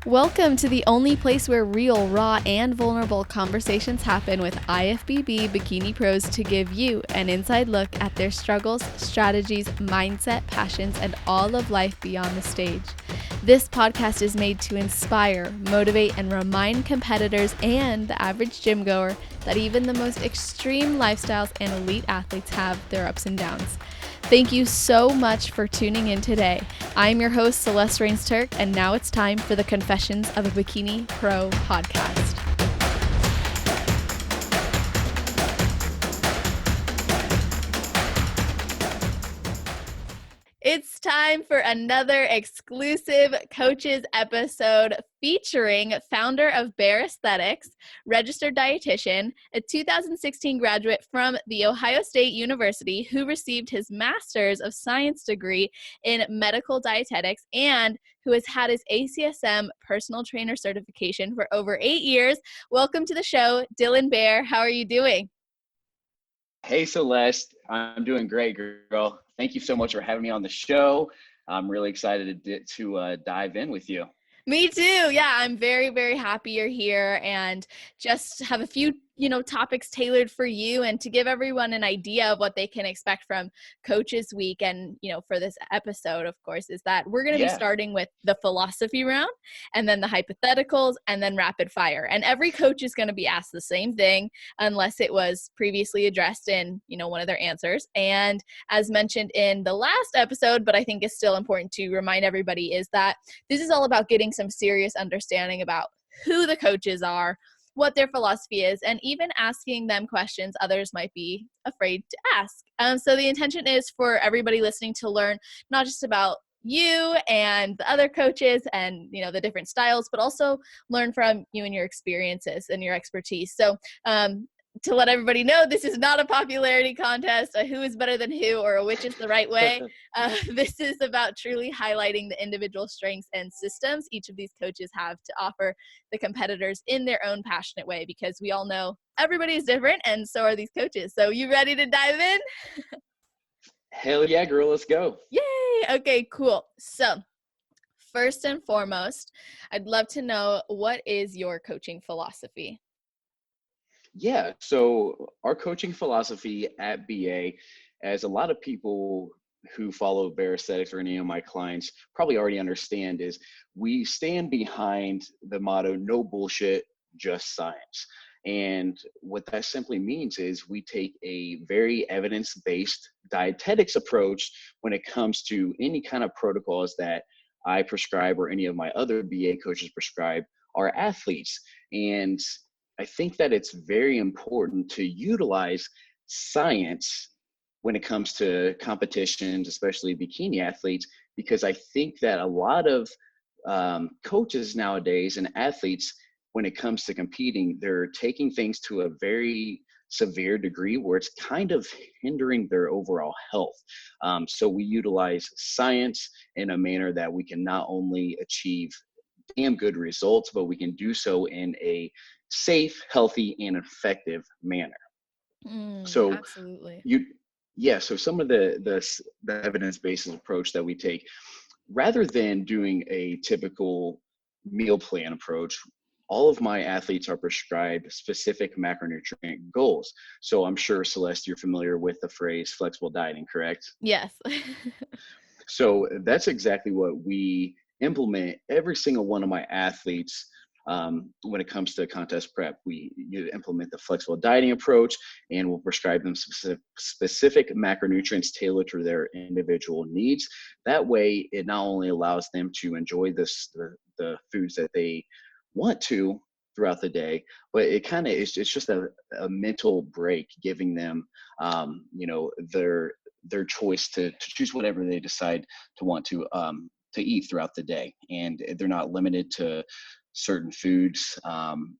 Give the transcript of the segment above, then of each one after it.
Welcome to the only place where real, raw, and vulnerable conversations happen with IFBB bikini pros to give you an inside look at their struggles, strategies, mindset, passions, and all of life beyond the stage. This podcast is made to inspire, motivate, and remind competitors and the average gym goer that even the most extreme lifestyles and elite athletes have their ups and downs. Thank you so much for tuning in today. I'm your host, Celeste Rains-Turk, and now it's time for the Confessions of a Bikini Pro podcast. It's time for another exclusive coaches episode featuring founder of Bair Aesthetics, registered dietitian, a 2016 graduate from The Ohio State University who received his Master's of Science degree in medical dietetics and who has had his ACSM personal trainer certification for over 8 years. Welcome to the show, Dylan Bair. How are you doing? Hey, Celeste. I'm doing great, girl. Thank you so much for having me on the show. I'm really excited to dive in with you. Me too. Yeah, I'm very, very happy you're here and just have a few, topics tailored for you and to give everyone an idea of what they can expect from Coaches Week. And, for this episode, of course, is that we're going to be starting with the philosophy round and then the hypotheticals and then rapid fire. And every coach is going to be asked the same thing unless it was previously addressed in, one of their answers. And as mentioned in the last episode, but I think is still important to remind everybody, is that this is all about getting some serious understanding about who the coaches are, what their philosophy is, and even asking them questions others might be afraid to ask. So the intention is for everybody listening to learn not just about you and the other coaches and, the different styles, but also learn from you and your experiences and your expertise. So, to let everybody know, this is not a popularity contest, a who is better than who, or a which is the right way. This is about truly highlighting the individual strengths and systems each of these coaches have to offer the competitors in their own passionate way, because we all know everybody is different, and so are these coaches. So you ready to dive in? Hell yeah, girl, let's go. Yay! Okay, cool. So first and foremost, I'd love to know, what is your coaching philosophy? Yeah, so our coaching philosophy at BA, as a lot of people who follow Bair Aesthetics or any of my clients probably already understand, is we stand behind the motto, no bullshit, just science. And what that simply means is we take a very evidence-based dietetics approach when it comes to any kind of protocols that I prescribe or any of my other BA coaches prescribe our athletes. And I think that it's very important to utilize science when it comes to competitions, especially bikini athletes, because I think that a lot of coaches nowadays and athletes, when it comes to competing, they're taking things to a very severe degree where it's kind of hindering their overall health. So we utilize science in a manner that we can not only achieve damn good results, but we can do so in a safe, healthy, and effective manner. So Absolutely. so some of the evidence-based approach that we take, rather than doing a typical meal plan approach, all of my athletes are prescribed specific macronutrient goals. So I'm sure, Celeste, you're familiar with the phrase flexible dieting, correct? Yes. So that's exactly what we implement every single one of my athletes. When it comes to contest prep, you implement the flexible dieting approach, and we'll prescribe them specific macronutrients tailored to their individual needs. That way, it not only allows them to enjoy the foods that they want to throughout the day, but it kind of is, it's just a mental break, giving them their choice to choose whatever they decide to want to eat throughout the day, and they're not limited to certain foods,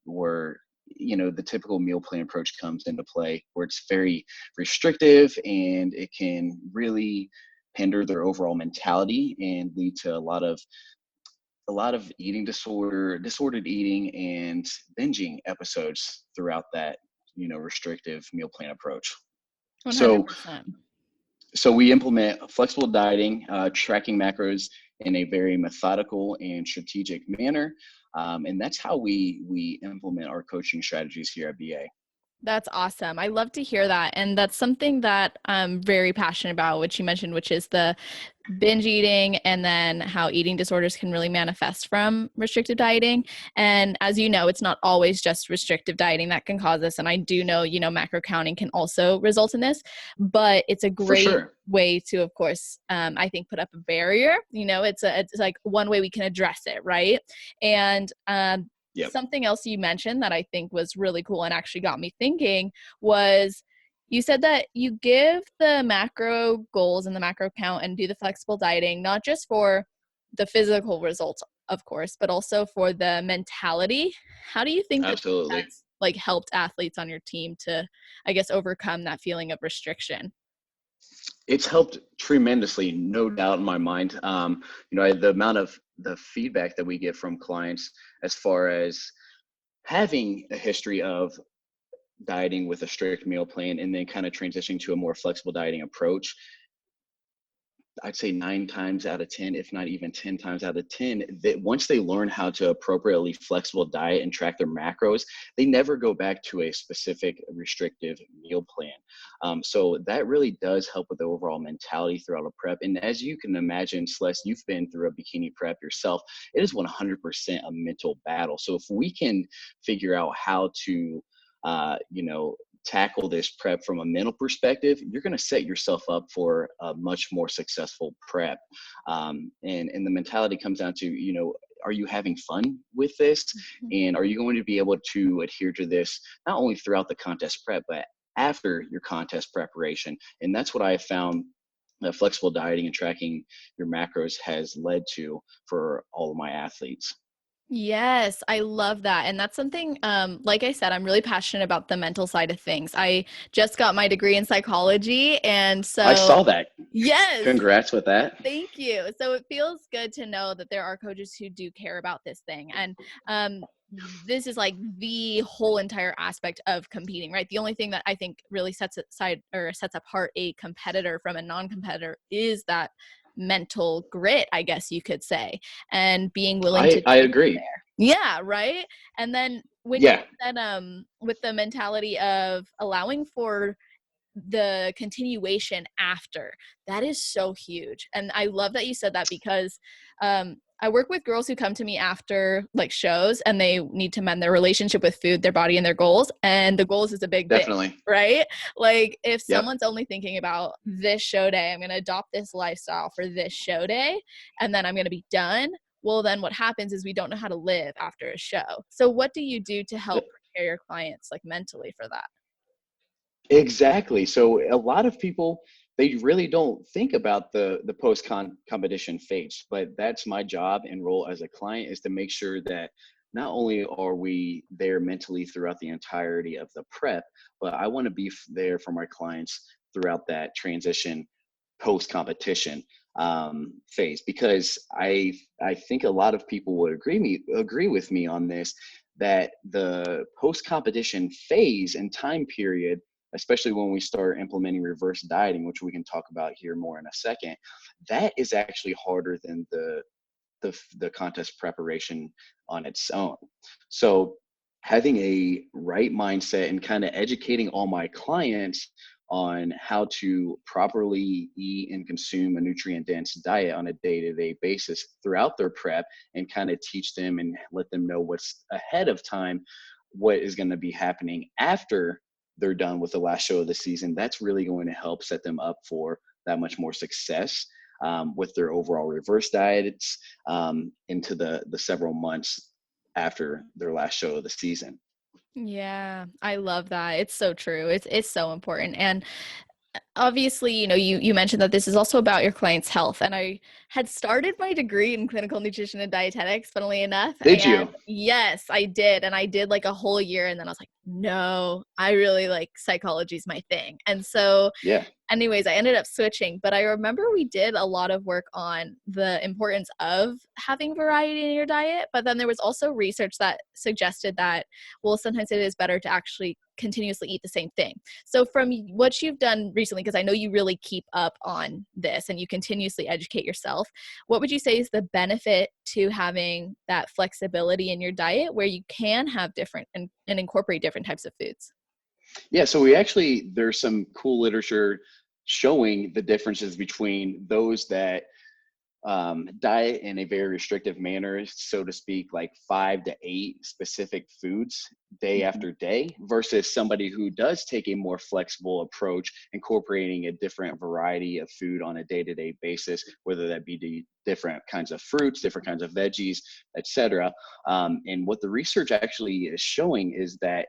where the typical meal plan approach comes into play, where it's very restrictive and it can really hinder their overall mentality and lead to a lot of eating disordered eating and binging episodes throughout that restrictive meal plan approach. So 100%. So we implement flexible dieting, tracking macros in a very methodical and strategic manner. And that's how we implement our coaching strategies here at BA. That's awesome. I love to hear that. And that's something that I'm very passionate about, which you mentioned, which is the binge eating and then how eating disorders can really manifest from restrictive dieting. And as you know, it's not always just restrictive dieting that can cause this. And I do know, macro counting can also result in this, but it's a For great sure. way to, of course, I think put up a barrier. It's like one way we can address it, right? And Yep. something else you mentioned that I think was really cool and actually got me thinking was you said that you give the macro goals and the macro count and do the flexible dieting, not just for the physical results, of course, but also for the mentality. How do you think that Absolutely. has like helped athletes on your team to, I guess, overcome that feeling of restriction? It's helped tremendously, no doubt in my mind. The amount of the feedback that we get from clients as far as having a history of dieting with a strict meal plan and then kind of transitioning to a more flexible dieting approach, I'd say 9 times out of 10, if not even 10 times out of 10, that once they learn how to appropriately flexible diet and track their macros, they never go back to a specific restrictive meal plan. So that really does help with the overall mentality throughout a prep. And as you can imagine, Celeste, you've been through a bikini prep yourself. It is 100% a mental battle. So if we can figure out how to, tackle this prep from a mental perspective, you're going to set yourself up for a much more successful prep. And the mentality comes down to, are you having fun with this? And are you going to be able to adhere to this not only throughout the contest prep, but after your contest preparation? And that's what I have found flexible dieting and tracking your macros has led to for all of my athletes. Yes, I love that. And that's something, like I said, I'm really passionate about the mental side of things. I just got my degree in psychology. And I so, saw that. yes, Congrats with that. thank you. So it feels good to know that there are coaches who do care about this thing. And this is like the whole entire aspect of competing, right? The only thing that I think really sets aside or sets apart a competitor from a non-competitor is that mental grit, I guess you could say, and being willing to I take it agree. there. Yeah, right. And then when you Yeah. said with the mentality of allowing for the continuation after, that is so huge. And I love that you said that because I work with girls who come to me after like shows and they need to mend their relationship with food, their body, and their goals, and the goals is a big thing, Definitely. right? Like if Yep. someone's only thinking about this show day, I'm going to adopt this lifestyle for this show day and then I'm going to be done, well then what happens is we don't know how to live after a show. So what do you do to help prepare your clients like mentally for that? Exactly. So a lot of people, they really don't think about the post competition phase, but that's my job and role as a client, is to make sure that not only are we there mentally throughout the entirety of the prep, but I want to be there for my clients throughout that transition post competition phase, because I think a lot of people would agree with me on this, that the post competition phase and time period, especially when we start implementing reverse dieting, which we can talk about here more in a second, that is actually harder than the contest preparation on its own. So having a right mindset and kind of educating all my clients on how to properly eat and consume a nutrient dense diet on a day-to-day basis throughout their prep, and kind of teach them and let them know what's ahead of time, what is going to be happening after they're done with the last show of the season, that's really going to help set them up for that much more success with their overall reverse diets into the several months after their last show of the season. Yeah, I love that. It's so true. It's so important. And obviously, you mentioned that this is also about your client's health. And I had started my degree in clinical nutrition and dietetics, funnily enough. Did And you? yes, I did. And I did like a whole year. And then I was like, no, I really like psychology is my thing. And so Yeah. anyways, I ended up switching, but I remember we did a lot of work on the importance of having variety in your diet. But then there was also research that suggested that, well, sometimes it is better to actually continuously eat the same thing. So from what you've done recently, because I know you really keep up on this and you continuously educate yourself, what would you say is the benefit to having that flexibility in your diet where you can have different and incorporate different types of foods? Yeah, so there's some cool literature showing the differences between those that diet in a very restrictive manner, so to speak, like 5 to 8 specific foods day Mhm. after day, versus somebody who does take a more flexible approach, incorporating a different variety of food on a day-to-day basis, whether that be the different kinds of fruits, different kinds of veggies, etc. And what the research actually is showing is that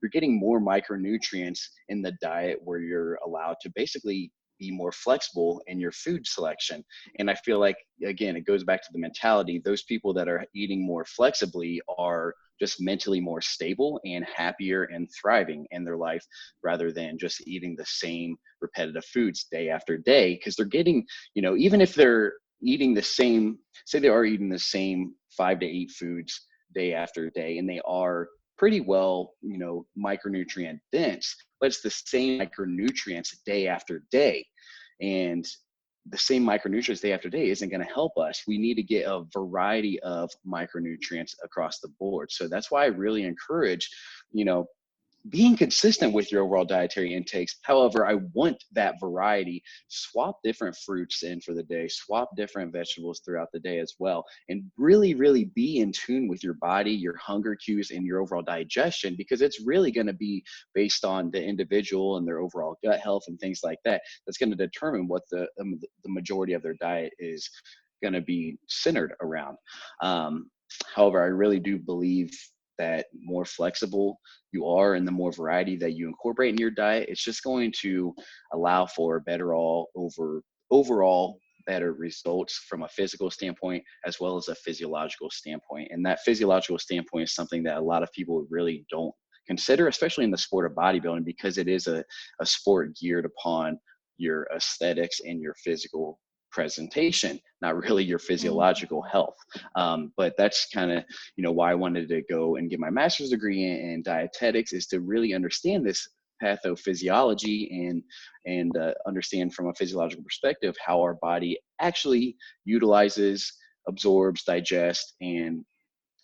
you're getting more micronutrients in the diet where you're allowed to basically be more flexible in your food selection. And I feel like, again, it goes back to the mentality. Those people that are eating more flexibly are just mentally more stable and happier and thriving in their life, rather than just eating the same repetitive foods day after day. Because they're getting, even if they're eating the same, say they are eating the same 5 to 8 foods day after day, and they are pretty well, micronutrient dense, but it's the same micronutrients day after day. And the same micronutrients day after day isn't going to help us. We need to get a variety of micronutrients across the board. So that's why I really encourage, you know, being consistent with your overall dietary intakes. However, I want that variety. Swap different fruits in for the day, swap different vegetables throughout the day as well, and really, really be in tune with your body, your hunger cues, and your overall digestion, because it's really going to be based on the individual and their overall gut health and things like that. That's going to determine what the majority of their diet is going to be centered around. Um, However, I really do believe that more flexible you are and the more variety that you incorporate in your diet, it's just going to allow for overall better results from a physical standpoint as well as a physiological standpoint. And that physiological standpoint is something that a lot of people really don't consider, especially in the sport of bodybuilding, because it is a sport geared upon your aesthetics and your physical presentation, not really your Mhm. physiological health. But that's kind of, why I wanted to go and get my master's degree in dietetics, is to really understand this pathophysiology and understand from a physiological perspective how our body actually utilizes, absorbs, digests, and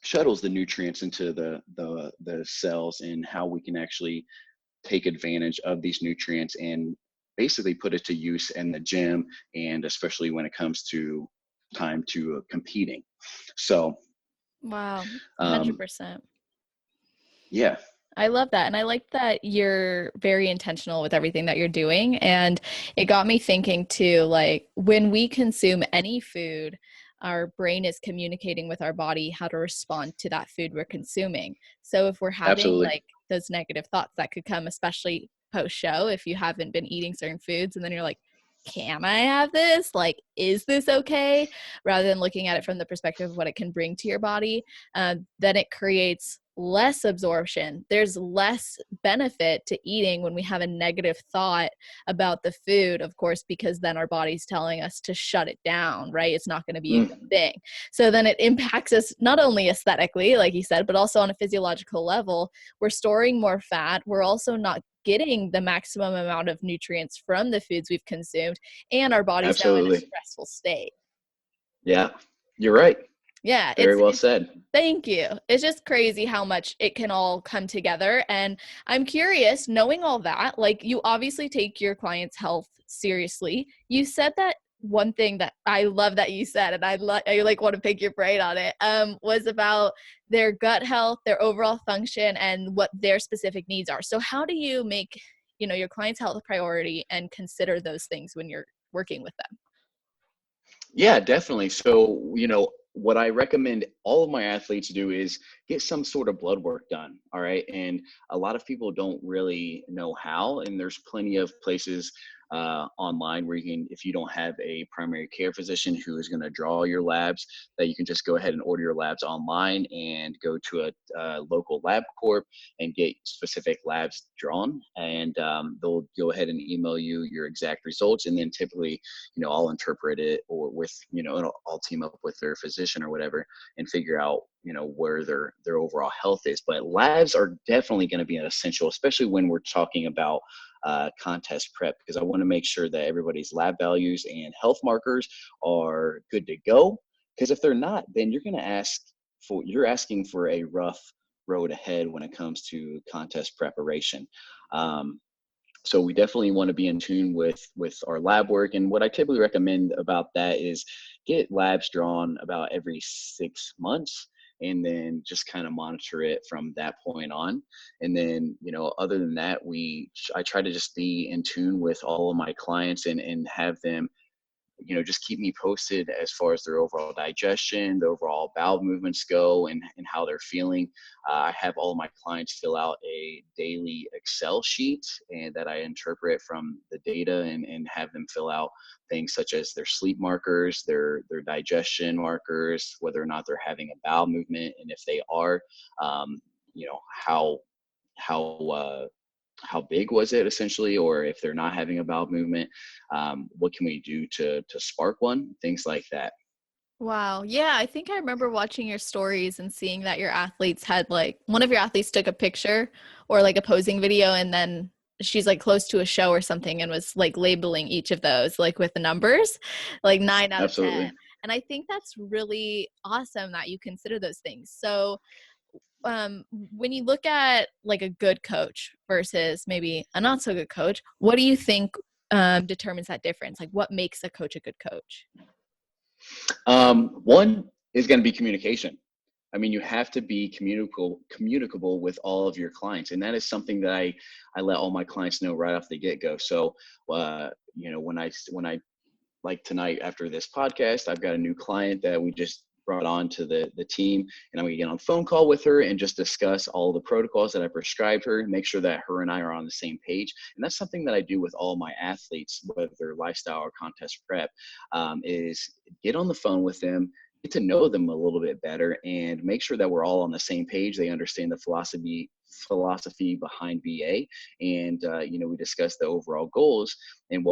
shuttles the nutrients into the cells, and how we can actually take advantage of these nutrients and basically put it to use in the gym, and especially when it comes to time to competing. So Wow, um, 100%. yeah, I love that. And I like that you're very intentional with everything that you're doing. And it got me thinking too, like when we consume any food, our brain is communicating with our body how to respond to that food we're consuming. So if we're having absolutely. like those negative thoughts that could come, especially post show, if you haven't been eating certain foods and then you're like, can I have this? Like, is this okay? Rather than looking at it from the perspective of what it can bring to your body, then it creates less absorption. There's less benefit to eating when we have a negative thought about the food, of course, because then our body's telling us to shut it down, right? It's not going to be a good Mm, thing. So then it impacts us not only aesthetically, like you said, but also on a physiological level. We're storing more fat. We're also not getting the maximum amount of nutrients from the foods we've consumed, and our body's now in a absolutely. stressful state. Yeah, you're right. Yeah, Very well it's said. thank you. It's just crazy how much it can all come together. And I'm curious, knowing all that, like you obviously take your clients' health seriously. You said that one thing that I love that you said, and I like want to pick your brain on it, was about their gut health, their overall function, and what their specific needs are. So how do you make, your clients' health a priority and consider those things when you're working with them? Yeah, definitely. So, what I recommend all of my athletes do is get some sort of blood work done. All right. And a lot of people don't really know how. And there's plenty of places online, where you can, if you don't have a primary care physician who is going to draw your labs, that you can just go ahead and order your labs online and go to a local lab corp and get specific labs drawn, and they'll go ahead and email you your exact results, and then typically, I'll interpret it, or with, and I'll team up with their physician or whatever and figure out, where their overall health is. But labs are definitely going to be an essential, especially when we're talking about contest prep, because I want to make sure that everybody's lab values and health markers are good to go. Because if they're not, then you're asking for a rough road ahead when it comes to contest preparation. So we definitely want to be in tune with our lab work. And what I typically recommend about that is get labs drawn about every 6 months, and then just kind of monitor it from that point on. And then, other than that, I try to just be in tune with all of my clients, and have them, just keep me posted as far as their overall digestion, the overall bowel movements go, and how they're feeling. I have all of my clients fill out a daily Excel sheet, and that I interpret from the data, and have them fill out things such as their sleep markers, their digestion markers, whether or not they're having a bowel movement, and if they are, um, how how how big was it, essentially, or if they're not having a bowel movement, what can we do to spark one, things like that. Wow. Yeah, I think I remember watching your stories and seeing that your athletes had like one of your athletes took a picture or like a posing video, and then she's like close to a show or something and was like labeling each of those like with the numbers, like 9 out of 10. Absolutely. And I think that's really awesome that you consider those things. So, when you look at like a good coach versus maybe a not so good coach, what do you think determines that difference? Like what makes a coach a good coach? One is going to be communication. I mean, you have to be communicable with all of your clients, and that is something that I let all my clients know right off the get go. So, when I like tonight, after this podcast, I've got a new client that we just brought on to the team, and I'm gonna get on a phone call with her and just discuss all the protocols that I prescribed her, make sure that her and I are on the same page. And that's something that I do with all my athletes, whether they're lifestyle or contest prep, is get on the phone with them, get to know them a little bit better, and make sure that we're all on the same page. They understand the philosophy behind BA, and we discuss the overall goals and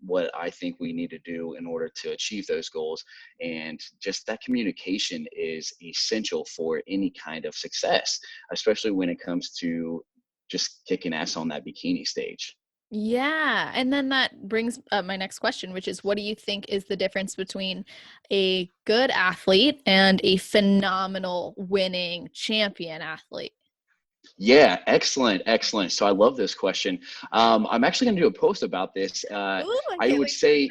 what I think we need to do in order to achieve those goals. And just that communication is essential for any kind of success, especially when it comes to just kicking ass on that bikini stage. Yeah. And then that brings up my next question, which is what do you think is the difference between a good athlete and a phenomenal winning champion athlete? Yeah, excellent, excellent. So I love this question. I'm actually going to do a post about this. Ooh, I I can't would wait to say, read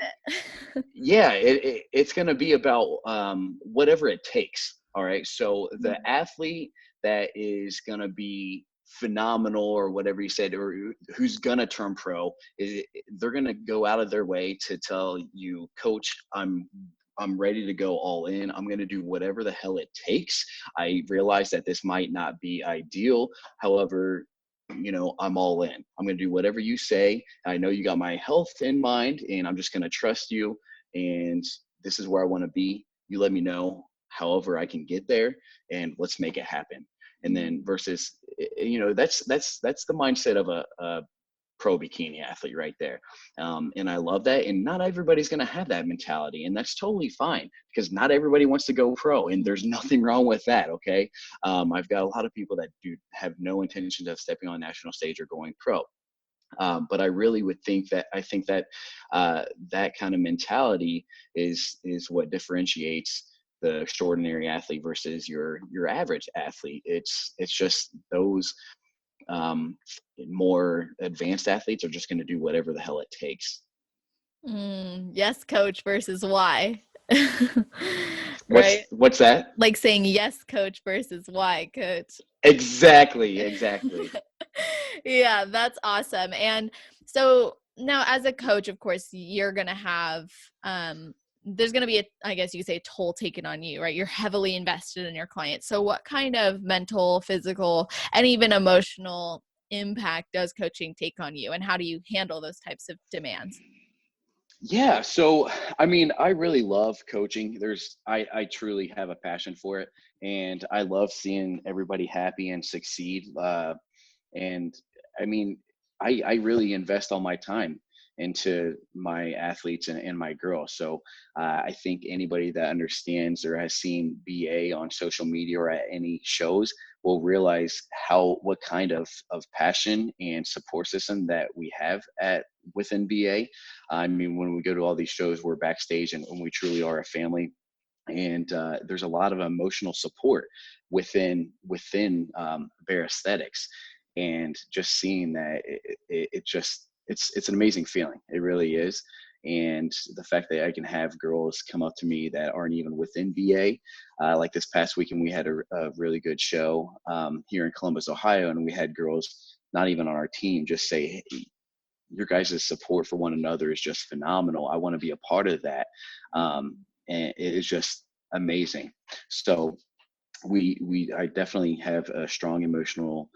it. yeah, it's going to be about whatever it takes. All right. So the Mhm. athlete that is going to be phenomenal, or whatever you said, or who's going to turn pro, they're going to go out of their way to tell you, coach, I'm ready to go all in. I'm going to do whatever the hell it takes. I realize that this might not be ideal. However, I'm all in. I'm going to do whatever you say. I know you got my health in mind, and I'm just going to trust you. And this is where I want to be. You let me know however I can get there, and let's make it happen. And then versus, that's the mindset of a pro bikini athlete right there. And I love that. And not everybody's going to have that mentality. And that's totally fine, because not everybody wants to go pro. And there's nothing wrong with that. Okay. I've got a lot of people that do have no intention of stepping on national stage or going pro. But I think that that kind of mentality is what differentiates the extraordinary athlete versus your average athlete. It's just those um, more advanced athletes are just going to do whatever the hell it takes. Yes, coach versus why. What's Right? what's that? Like saying yes, coach versus why, coach. Exactly, exactly. Yeah, that's awesome. And so now as a coach, of course, you're going to have there's going to be a, I guess you could say, toll taken on you, right? You're heavily invested in your client. So what kind of mental, physical, and even emotional impact does coaching take on you, and how do you handle those types of demands? Yeah, so I mean, I really love coaching. I truly have a passion for it, and I love seeing everybody happy and succeed. And I mean, I really invest all my time into my athletes and my girls. So I think anybody that understands or has seen BA on social media or at any shows will realize what kind of passion and support system that we have at within BA. I mean, when we go to all these shows, we're backstage and we truly are a family, and there's a lot of emotional support within Bair Aesthetics, and just seeing that it just it's an amazing feeling. It really is. And the fact that I can have girls come up to me that aren't even within BA, like this past weekend, we had a really good show here in Columbus, Ohio, and we had girls not even on our team just say, hey, your guys' support for one another is just phenomenal. I want to be a part of that. And it is just amazing. So I definitely have a strong emotional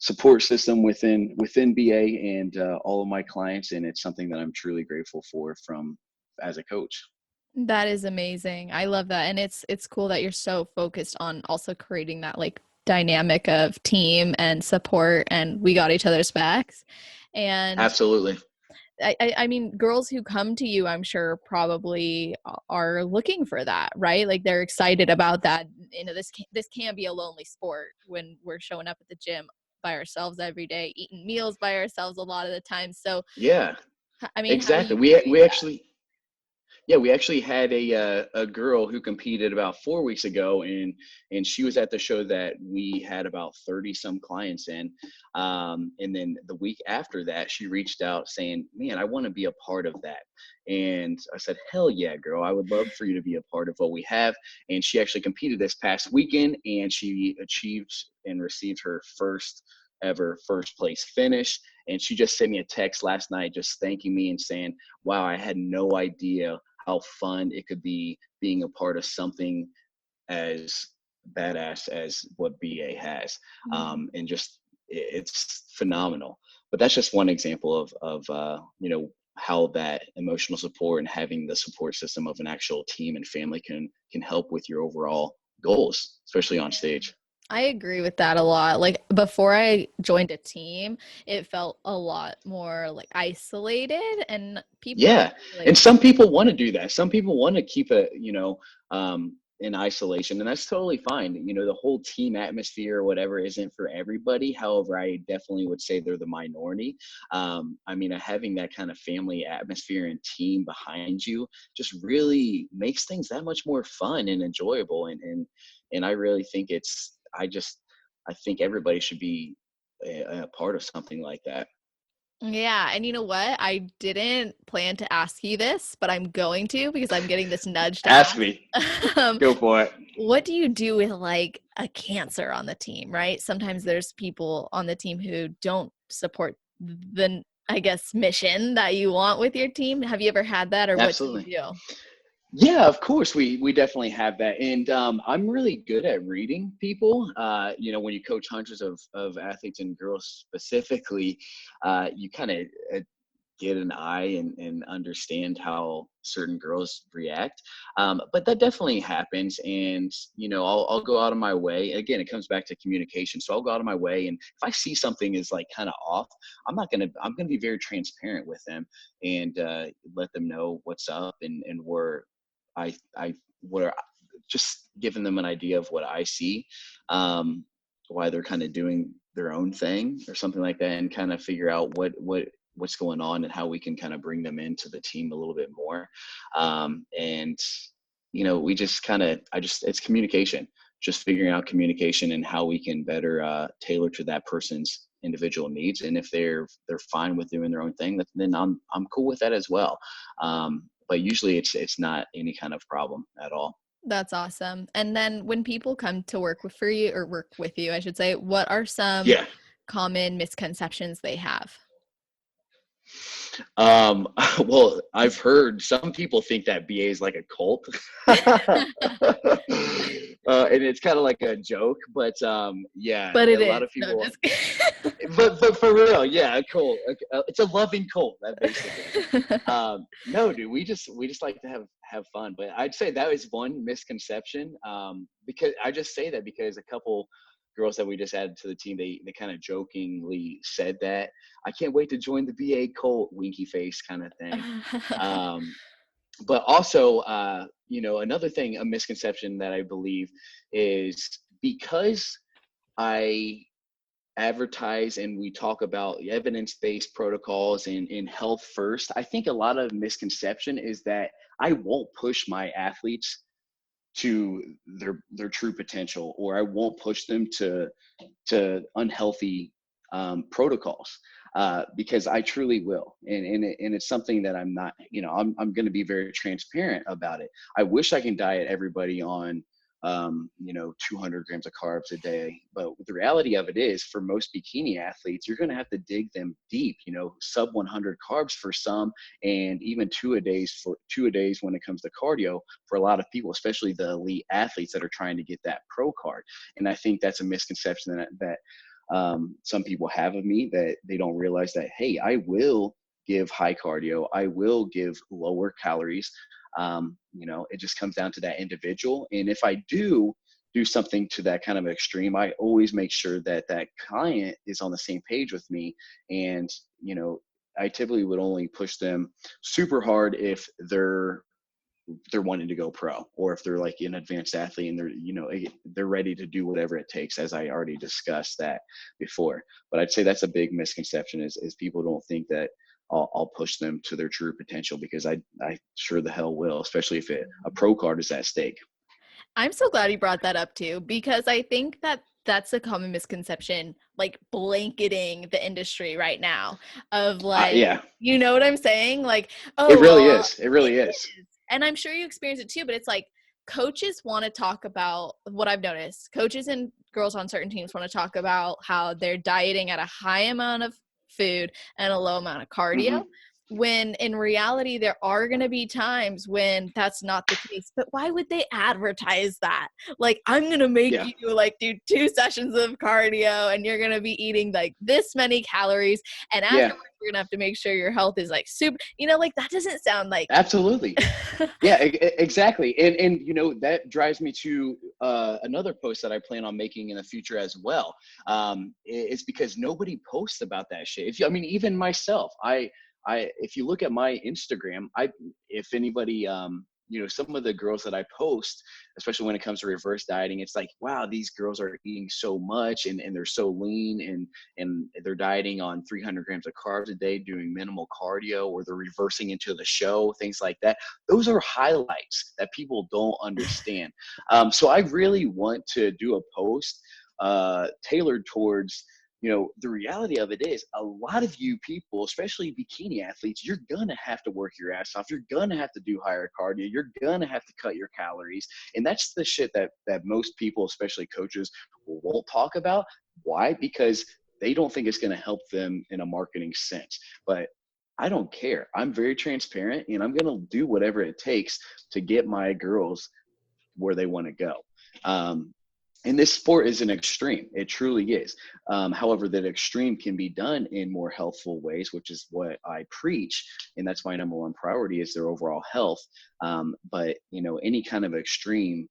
support system within BA and all of my clients, and it's something that I'm truly grateful for from as a coach. That is amazing. I love that. And it's cool that you're so focused on also creating that like dynamic of team and support, and we got each other's backs. And Absolutely. I mean, girls who come to you, I'm sure probably are looking for that, right? Like they're excited about that. You know, this can be a lonely sport when we're showing up at the gym by ourselves every day, eating meals by ourselves a lot of the time. So, Yeah, I mean, how do exactly. you We create we that? actually Yeah, we actually had a girl who competed about 4 weeks ago, and she was at the show that we had about 30 some clients in. And then the week after that, she reached out saying, "Man, I want to be a part of that." And I said, "Hell yeah, girl! I would love for you to be a part of what we have." And she actually competed this past weekend, and she achieved and received her first ever first place finish. And she just sent me a text last night, just thanking me and saying, "Wow, I had no idea how fun it could be being a part of something as badass as what BA has." And just it's phenomenal. But that's just one example of how that emotional support and having the support system of an actual team and family can help with your overall goals, especially on stage. I agree with that a lot. Like before I joined a team, it felt a lot more like isolated, and people Yeah, like and some people want to do that. Some people want to keep it, in isolation, and that's totally fine. You know, the whole team atmosphere or whatever isn't for everybody. However, I definitely would say they're the minority. I mean, having that kind of family atmosphere and team behind you just really makes things that much more fun and enjoyable. And I really think I think everybody should be a part of something like that. yeah, and you know what? I didn't plan to ask you this, but I'm going to because I'm getting this nudge to Ask ask. me. Um, Go for it. what do you do with like a cancer on the team, right? Sometimes there's people on the team who don't support the, I guess, mission that you want with your team. Have you ever had that, or what do you Absolutely. do? Yeah, of course we definitely have that, and I'm really good at reading people. When you coach hundreds of athletes and girls specifically, you kind of get an eye and understand how certain girls react. But that definitely happens, and I'll go out of my way. Again, it comes back to communication. So I'll go out of my way, and if I see something is like kind of off, I'm gonna be very transparent with them and let them know what's up and where I where just giving them an idea of what I see, um, why they're kind of doing their own thing or something like that, and kind of figure out what's going on and how we can kind of bring them into the team a little bit more. And we just kind of it's communication, just figuring out communication and how we can better tailor to that person's individual needs. And if they're fine with doing their own thing, then I'm cool with that as well. But usually it's not any kind of problem at all. That's awesome. And then when people come to work for you, or work with you, I should say, what are some Yeah. common misconceptions they have? Well, I've heard some people think that BA is like a cult. And it's kind of like a joke, but yeah, But it a lot is. of No, people, just kidding. but for real, yeah, cool. It's a loving cult, that basically. No, dude, we just like to have fun. But I'd say that is one misconception. Because I just say that because a couple girls that we just added to the team, they kind of jokingly said that I can't wait to join the BA cult, winky face kind of thing. Um, but also, another thing, a misconception that I believe is because I advertise and we talk about evidence-based protocols and health first, I think a lot of misconception is that I won't push my athletes to their true potential, or I won't push them to unhealthy protocols, because I truly will, and it's something that I'm not. I'm going to be very transparent about it. I wish I can diet everybody on 200 grams of carbs a day, but the reality of it is, for most bikini athletes, you're going to have to dig them deep. Sub 100 carbs for some, and even two a days when it comes to cardio for a lot of people, especially the elite athletes that are trying to get that pro card. And I think that's a misconception that some people have of me, that they don't realize that, hey, I will give high cardio, I will give lower calories. It just comes down to that individual. And if I do something to that kind of extreme, I always make sure that that client is on the same page with me. And, I typically would only push them super hard if they're wanting to go pro, or if they're like an advanced athlete and they're ready to do whatever it takes, as I already discussed that before. But I'd say that's a big misconception, is people don't think that I'll push them to their true potential, because I sure the hell will, especially if a pro card is at stake. I'm so glad you brought that up too, because I think that that's a common misconception, like blanketing the industry right now, of like, Yeah, you know what I'm saying? Like, it oh, really well, is. It it really is. is. And I'm sure you experience it too, but it's like coaches want to talk about what I've noticed. Coaches and girls on certain teams want to talk about how they're dieting at a high amount of food and a low amount of cardio, Hmm. when in reality there are going to be times when that's not the case. But why would they advertise that? Like, I'm going to make Yeah, you like do 2 sessions of cardio and you're going to be eating like this many calories, and yeah, afterwards we're going to have to make sure your health is like super, like that doesn't sound like absolutely. Yeah, exactly. And that drives me to another post that I plan on making in the future as well. It's because nobody posts about that shit. Even myself, if you look at my Instagram, if anybody, some of the girls that I post, especially when it comes to reverse dieting, it's like, wow, these girls are eating so much, and they're so lean, and they're dieting on 300 grams of carbs a day, doing minimal cardio, or they're reversing into the show, things like that. Those are highlights that people don't understand. So I really want to do a post tailored towards, the reality of it is, a lot of you people, especially bikini athletes, you're gonna have to work your ass off. You're gonna have to do higher cardio. You're gonna have to cut your calories, and that's the shit that most people, especially coaches, won't talk about. Why? Because they don't think it's gonna help them in a marketing sense. But I don't care. I'm very transparent, and I'm gonna do whatever it takes to get my girls where they want to go. Um, and this sport is an extreme. It truly is. However, that extreme can be done in more healthful ways, which is what I preach. And that's my number one priority, is their overall health. But, any kind of extreme,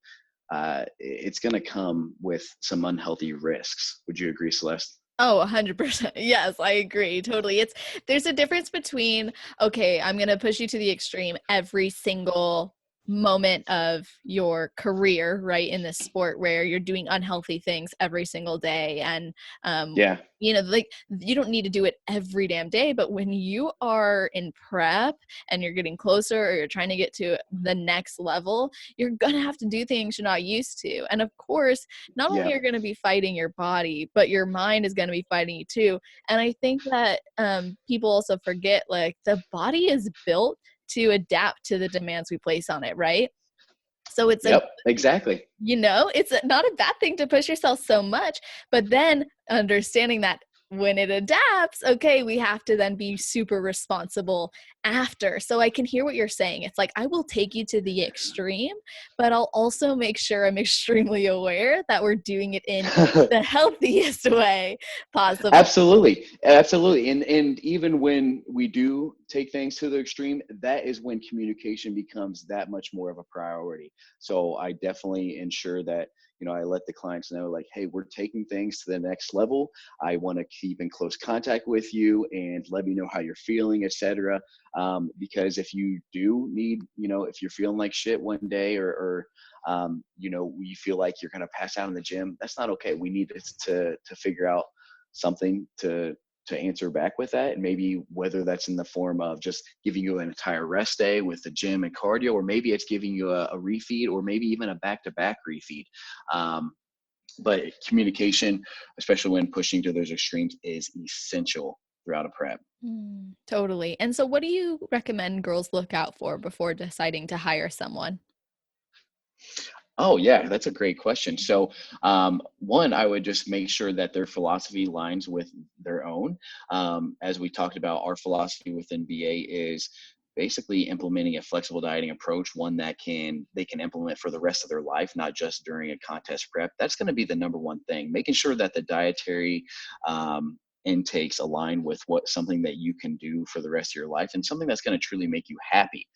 it's going to come with some unhealthy risks. Would you agree, Celeste? Oh, 100%. Yes, I agree. Totally. There's a difference between, okay, I'm going to push you to the extreme every single moment of your career, right, in this sport where you're doing unhealthy things every single day. And, Yeah. like, you don't need to do it every damn day, but when you are in prep and you're getting closer, or you're trying to get to the next level, you're going to have to do things you're not used to. And of course, not only Yeah. are you going to be fighting your body, but your mind is going to be fighting you too. And I think that people also forget, like, the body is built to adapt to the demands we place on it, right? So it's a Yep. Exactly. not a bad thing to push yourself so much, but then understanding that when it adapts, okay, we have to then be super responsible after. So I can hear what you're saying. It's like, I will take you to the extreme, but I'll also make sure I'm extremely aware that we're doing it in the healthiest way possible. Absolutely, absolutely, and even when we do take things to the extreme, that is when communication becomes that much more of a priority. So I definitely ensure that, I let the clients know, like, hey, we're taking things to the next level. I want to keep in close contact with you and let me know how you're feeling, etc. Because if you do need, if you're feeling like shit one day, or you feel like you're going to pass out in the gym, that's not okay. We need to figure out something to answer back with that. And maybe whether that's in the form of just giving you an entire rest day with the gym and cardio, or maybe it's giving you a refeed, or maybe even a back-to-back refeed. But communication, especially when pushing to those extremes, is essential throughout a prep. Totally. And so what do you recommend girls look out for before deciding to hire someone? Oh, yeah, that's a great question. So, one, I would just make sure that their philosophy lines with their own. As we talked about, our philosophy within BA is basically implementing a flexible dieting approach, one that they can implement for the rest of their life, not just during a contest prep. That's going to be the number one thing, making sure that the dietary intakes align with something that you can do for the rest of your life, and something that's going to truly make you happy.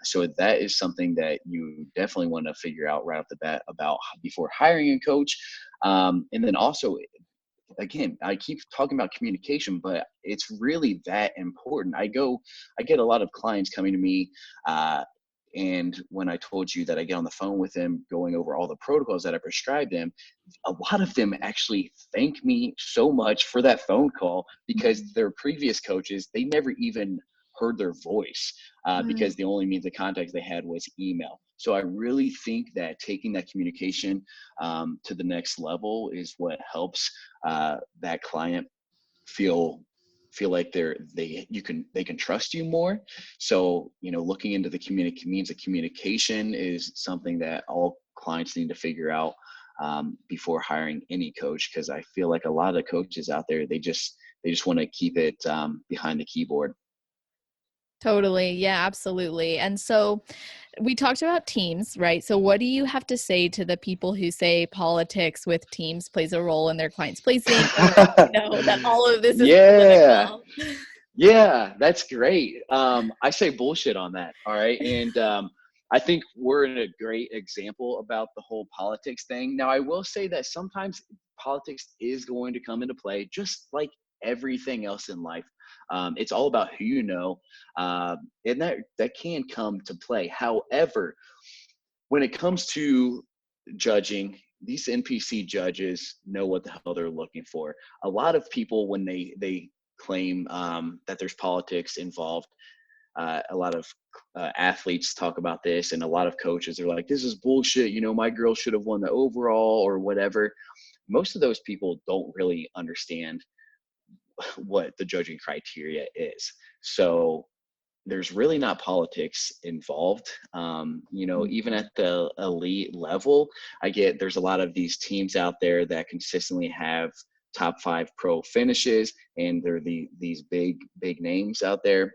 So that is something that you definitely want to figure out right off the bat about before hiring a coach. And then also, again, I keep talking about communication, but it's really that important. I get a lot of clients coming to me, and when I told you that I get on the phone with them going over all the protocols that I prescribe them, a lot of them actually thank me so much for that phone call, because their previous coaches, they never even heard their voice, because the only means of contact they had was email. So I really think that taking that communication to the next level is what helps that client feel like they can trust you more. So, looking into the means of communication is something that all clients need to figure out before hiring any coach, because I feel like a lot of the coaches out there, they just want to keep it behind the keyboard. Totally. Yeah, absolutely. And so we talked about teams, right? So what do you have to say to the people who say politics with teams plays a role in their clients' placing, or, that all of this is Yeah. political? Yeah, that's great. I say bullshit on that. All right. And I think we're in a great example about the whole politics thing. Now, I will say that sometimes politics is going to come into play, just like everything else in life. It's all about who you know, and that can come to play. However, when it comes to judging, these NPC judges know what the hell they're looking for. A lot of people, when they claim that there's politics involved, a lot of athletes talk about this, and a lot of coaches are like, "This is bullshit." My girl should have won the overall or whatever. Most of those people don't really understand what the judging criteria is. So there's really not politics involved. Even Mhm. at the elite level, there's a lot of these teams out there that consistently have top 5 pro finishes, and they're these big names out there.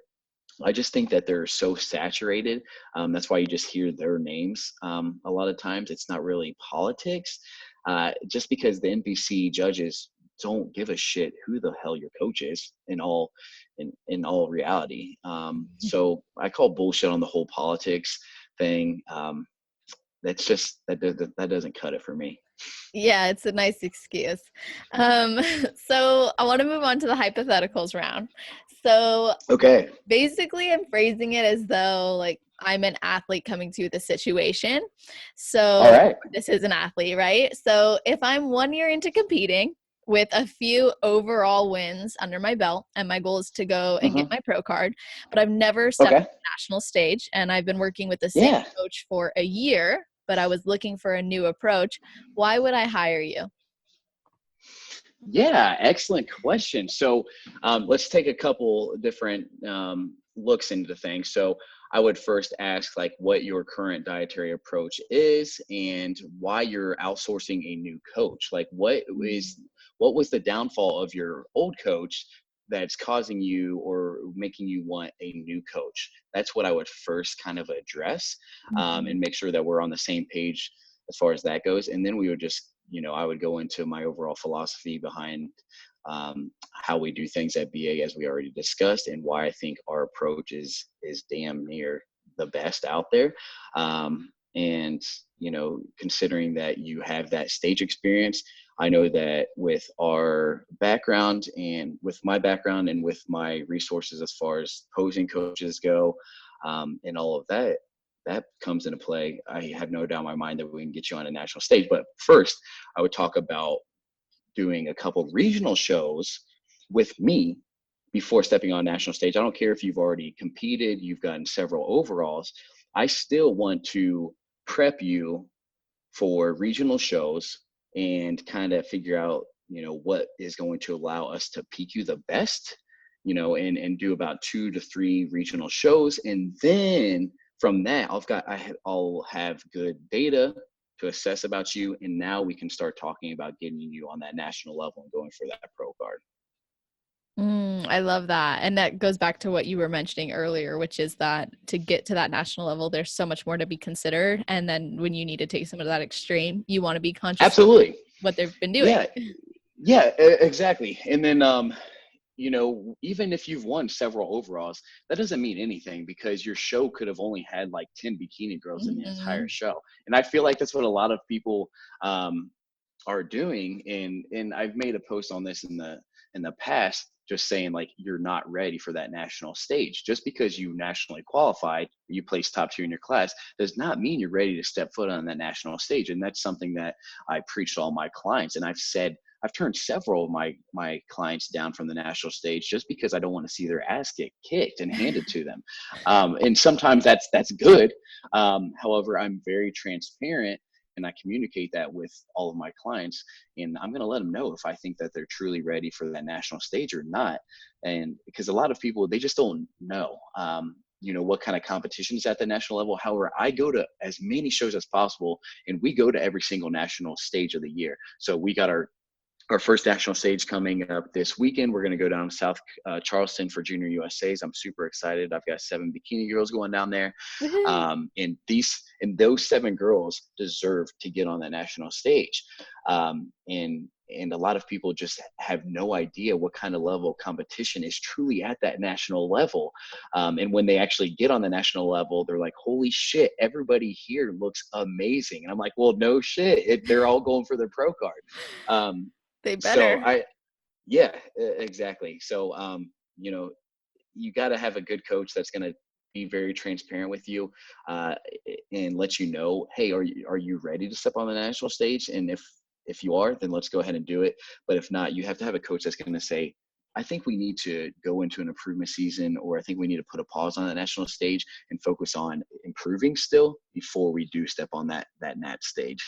I just think that they're so saturated. That's why you just hear their names. A lot of times it's not really politics, just because the NBC judges don't give a shit who the hell your coach is in all reality. So I call bullshit on the whole politics thing. That's just that doesn't cut it for me. Yeah, it's a nice excuse. Um, so I want to move on to the hypotheticals round. So Okay. basically, I'm phrasing it as though like I'm an athlete coming to the situation. All So right. this is an athlete, right? So if I'm 1 year into competing with a few overall wins under my belt, and my goal is to go and get Hmm. my pro card, but I've never stepped on Okay. the national stage, and I've been working with the same Yeah. coach for a year, but I was looking for a new approach. Why would I hire you? Yeah, excellent question. So let's take a couple different looks into things. So I would first ask like what your current dietary approach is and why you're outsourcing a new coach. Like what was the downfall of your old coach that's causing you or making you want a new coach? That's what I would first kind of address, Mm-hmm. and make sure that we're on the same page as far as that goes. And then we would just, I would go into my overall philosophy behind how we do things at BA, as we already discussed, and why I think our approach is damn near the best out there. And considering that you have that stage experience, I know that with our background and with my background and with my resources as far as posing coaches go, and all of that, that comes into play. I have no doubt in my mind that we can get you on a national stage. But first, I would talk about doing a couple regional shows with me before stepping on national stage. I don't care if you've already competed, you've gotten several overalls. I still want to prep you for regional shows and kind of figure out, what is going to allow us to peak you the best, and do about 2 to 3 regional shows. And then from that, I'll have good data to assess about you. And now we can start talking about getting you on that national level and going for that pro card. I love that. And that goes back to what you were mentioning earlier, which is that to get to that national level, there's so much more to be considered. And then when you need to take some of that extreme, you want to be conscious of Absolutely. what they've been doing. Yeah. Yeah, exactly. And then, even if you've won several overalls, that doesn't mean anything because your show could have only had like 10 bikini girls in the entire Hmm. show. And I feel like that's what a lot of people are doing. And I've made a post on this in the past, just saying like you're not ready for that national stage. Just because you nationally qualified, you placed top 2 in your class, does not mean you're ready to step foot on that national stage. And that's something that I preach to all my clients. And I've turned several of my clients down from the national stage just because I don't want to see their ass get kicked and handed to them. And sometimes that's good. However, I'm very transparent and I communicate that with all of my clients. And I'm going to let them know if I think that they're truly ready for that national stage or not. And because a lot of people, they just don't know. What kind of competition is at the national level. However, I go to as many shows as possible, and we go to every single national stage of the year. So we got our first national stage coming up this weekend. We're going to go down to South Charleston for Junior USA's. I'm super excited. I've got 7 bikini girls going down there. Woohoo. And those 7 girls deserve to get on that national stage. And a lot of people just have no idea what kind of level of competition is truly at that national level. And when they actually get on the national level, they're like, holy shit, everybody here looks amazing. And I'm like, well, no shit. They're all going for their pro card. Um, They so better. yeah, exactly. So, you got to have a good coach that's going to be very transparent with you, uh, and let you know, hey, are you ready to step on the national stage? And if you are, then let's go ahead and do it. But if not, you have to have a coach that's going to say, I think we need to go into an improvement season, or I think we need to put a pause on that national stage and focus on improving still before we do step on that nat stage.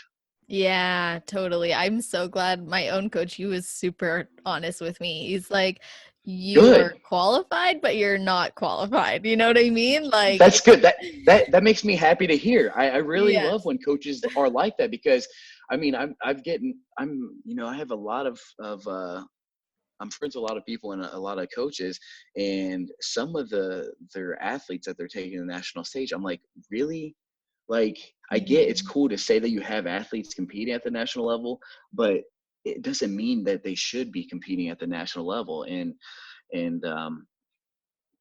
Yeah, totally. I'm so glad my own coach, he was super honest with me. He's like, you are Good. qualified, but you're not qualified. You know what I mean? Like, That's good. That makes me happy to hear. I really love yes. when coaches are like that because I mean I have a lot of I'm friends with a lot of people and a lot of coaches, and some of their athletes that they're taking to the national stage, I'm like, really? Like, I get it's Mhm. cool to say that you have athletes competing at the national level, but it doesn't mean that they should be competing at the national level. And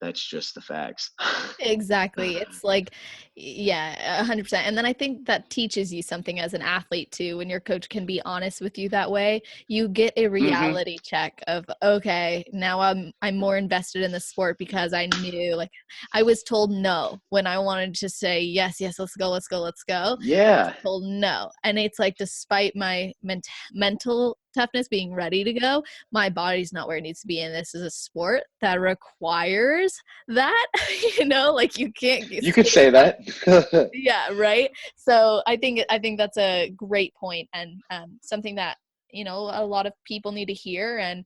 that's just the facts. Exactly. It's like, yeah, 100%. And then I think that teaches you something as an athlete too. When your coach can be honest with you that way, you get a Hmm. reality check of, okay, now I'm more invested in the sport because I knew, like, I was told no when I wanted to say yes, yes, let's go, let's go, let's go. I was Yeah. told no. And it's like, despite my mental toughness being ready to go, my body's not where it needs to be. And this is a sport that requires that. Like you can't You could skate. say that. Yeah, right. So I think that's a great point, and something that a lot of people need to hear, and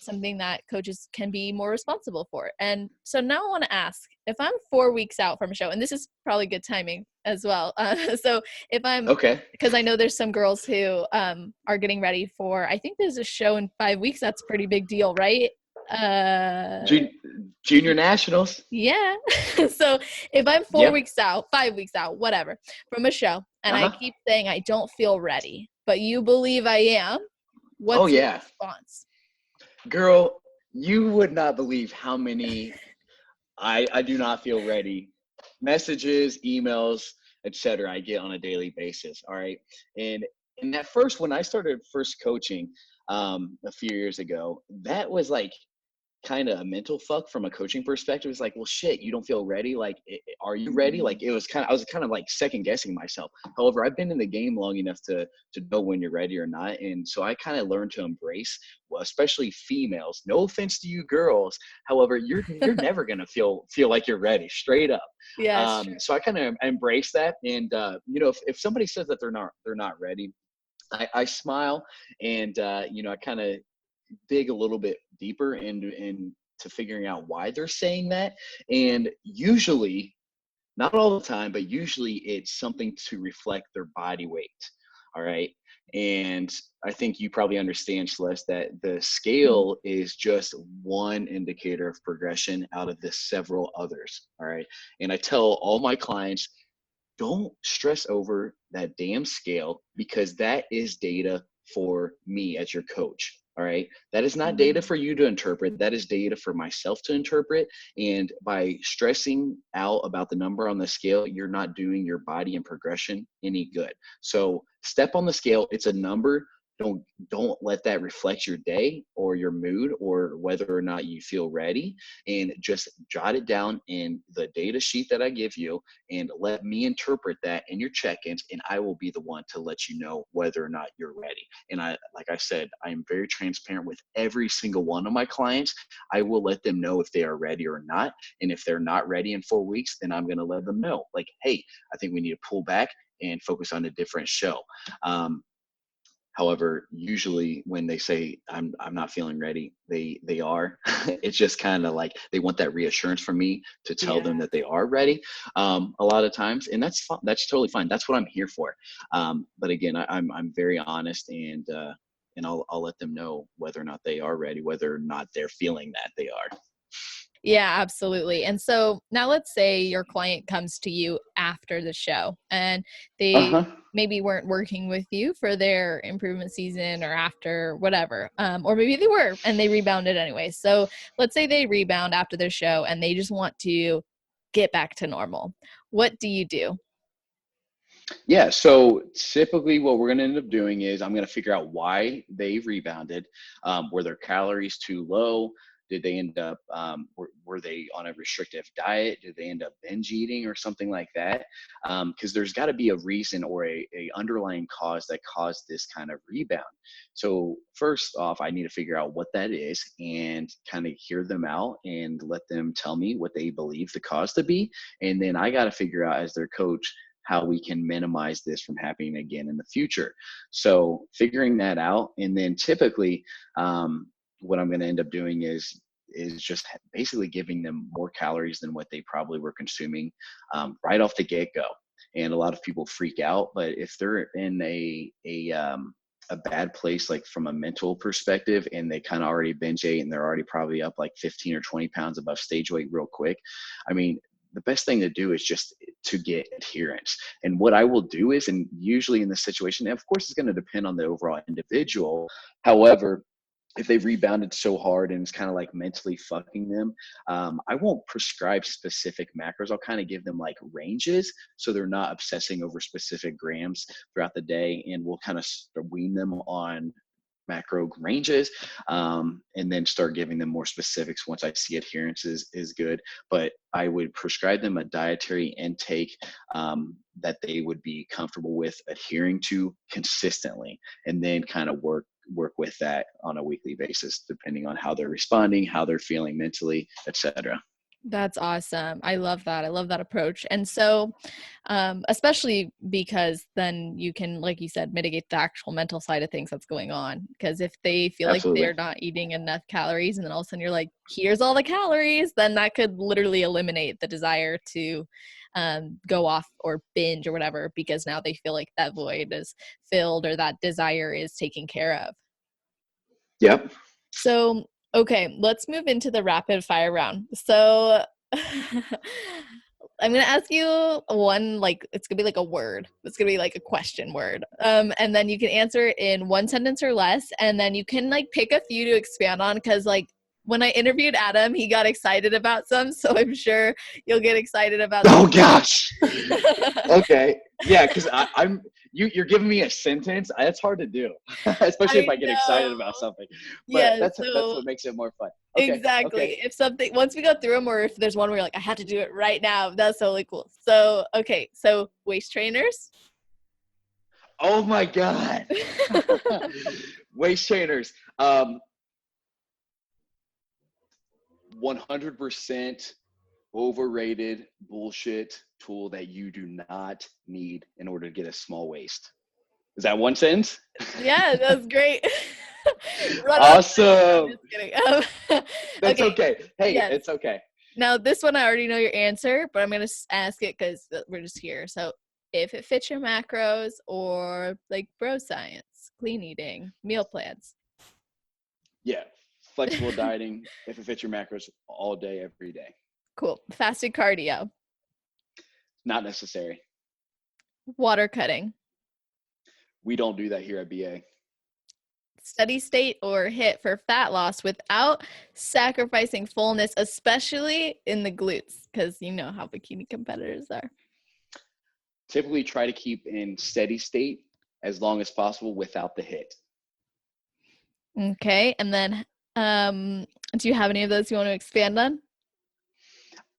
something that coaches can be more responsible for. And so now I want to ask, if I'm 4 weeks out from a show, and this is probably good timing as well. So if I'm, Okay. because I know there's some girls who are getting ready for, I think there's a show in 5 weeks. That's a pretty big deal, right? Jun- Junior Nationals. Yeah. So if I'm four Yeah. weeks out, 5 weeks out, whatever, from a show, and I Uh-huh. keep saying I don't feel ready, but you believe I am, Oh what's your yeah. response? Girl, you would not believe how many I do not feel ready messages, emails, etc. I get on a daily basis. All right. And in that first, when I started first coaching a few years ago, that was like kind of a mental fuck from a coaching perspective. It's like, well, shit, you don't feel ready. Like, are you ready? Like, it was kind of, I was kind of like second guessing myself. However, I've been in the game long enough to know when you're ready or not, and so I kind of learned to embrace, well, especially females. No offense to you girls, however, you're never gonna feel like you're ready, straight up. Yeah, it's true. So I kind of embrace that, and if somebody says that they're not ready, I smile, and I kind of dig a little bit deeper into figuring out why they're saying that. And usually, not all the time, but usually it's something to reflect their body weight. All right. And I think you probably understand, Celeste, that the Mhm. scale is just one indicator of progression out of the several others. All right. And I tell all my clients, don't stress over that damn scale, because that is data for me as your coach. All right. That is not data for you to interpret. That is data for myself to interpret. And by stressing out about the number on the scale, you're not doing your body and progression any good. So step on the scale. It's a number. Don't let that reflect your day or your mood or whether or not you feel ready. And just jot it down in the data sheet that I give you, and let me interpret that in your check-ins, and I will be the one to let you know whether or not you're ready. And like I said, I am very transparent with every single one of my clients. I will let them know if they are ready or not. And if they're not ready in 4 weeks, then I'm going to let them know, like, hey, I think we need to pull back and focus on a different show. However, usually when they say I'm not feeling ready, they are. It's just kind of like they want that reassurance from me to tell Yeah. them that they are ready. A lot of times, and that's fun. That's totally fine. That's what I'm here for. But again, I'm very honest, and I'll let them know whether or not they are ready, whether or not they're feeling that they are. Yeah, absolutely. And so now let's say your client comes to you after the show and Uh they huh. maybe weren't working with you for their improvement season or after whatever. Or maybe they were and they rebounded anyway. So let's say they rebound after their show and they just want to get back to normal. What do you do? Yeah, so typically what we're going to end up doing is I'm going to figure out why they rebounded. Were their calories too low? Did they end up, were they on a restrictive diet? Did they end up binge eating or something like that? Because there's got to be a reason or a underlying cause that caused this kind of rebound. So first off, I need to figure out what that is and kind of hear them out and let them tell me what they believe the cause to be. And then I got to figure out as their coach how we can minimize this from happening again in the future. So figuring that out, and then typically, what I'm going to end up doing is just basically giving them more calories than what they probably were consuming right off the get go. And a lot of people freak out, but if they're in a bad place, like from a mental perspective, and they kind of already binge ate and they're already probably up like 15 or 20 pounds above stage weight real quick, I mean, the best thing to do is just to get adherence. And what I will do is, and usually in this situation, and of course, it's going to depend on the overall individual. However, if they've rebounded so hard and it's kind of like mentally fucking them, I won't prescribe specific macros. I'll kind of give them like ranges so they're not obsessing over specific grams throughout the day, and we'll kind of wean them on macro ranges, and then start giving them more specifics once I see adherence is good. But I would prescribe them a dietary intake that they would be comfortable with adhering to consistently, and then kind of work with that on a weekly basis, depending on how they're responding, how they're feeling mentally, etc. That's awesome. I love that. I love that approach. And so, especially because then you can, like you said, mitigate the actual mental side of things that's going on. Because if they feel like Absolutely. they're not eating enough calories, and then all of a sudden you're like, here's all the calories, then that could literally eliminate the desire to go off or binge or whatever, because now they feel like that void is filled or that desire is taken care of. Yep. So, okay, let's move into the rapid fire round. So, I'm gonna ask you one, like it's gonna be like a word. It's gonna be like a question word. And then you can answer it in one sentence or less, and then you can like pick a few to expand on because like when I interviewed Adam, he got excited about some, so I'm sure you'll get excited about Oh some. gosh. Okay. Yeah, because I'm you're giving me a sentence. That's hard to do, especially if I I get excited know. about something. But Yeah, that's so what makes it more fun. Okay. Okay. exactly. If something, once we go through them, or if there's one where you're like, I have to do it right now, that's totally cool. So, okay. So, waist trainers. Oh my God. Waist trainers. 100% overrated bullshit tool that you do not need in order to get a small waist. Is that one sentence? Yeah, that's great. Run on that. No, I'm Awesome. just kidding. That's Okay. okay. Hey, Yes. it's okay. Now, this one, I already know your answer, but I'm going to ask it because we're just here. So, if it fits your macros or like bro science, clean eating, meal plans. Yeah. Flexible dieting, if it fits your macros all day, every day. Cool. Fasted cardio, Not necessary. water cutting, We don't do that here at BA. steady state or hit for fat loss without sacrificing fullness, especially in the glutes, because you know how bikini competitors are. Typically try to keep in steady state as long as possible without the hit. Okay. And then, do you have any of those you want to expand on?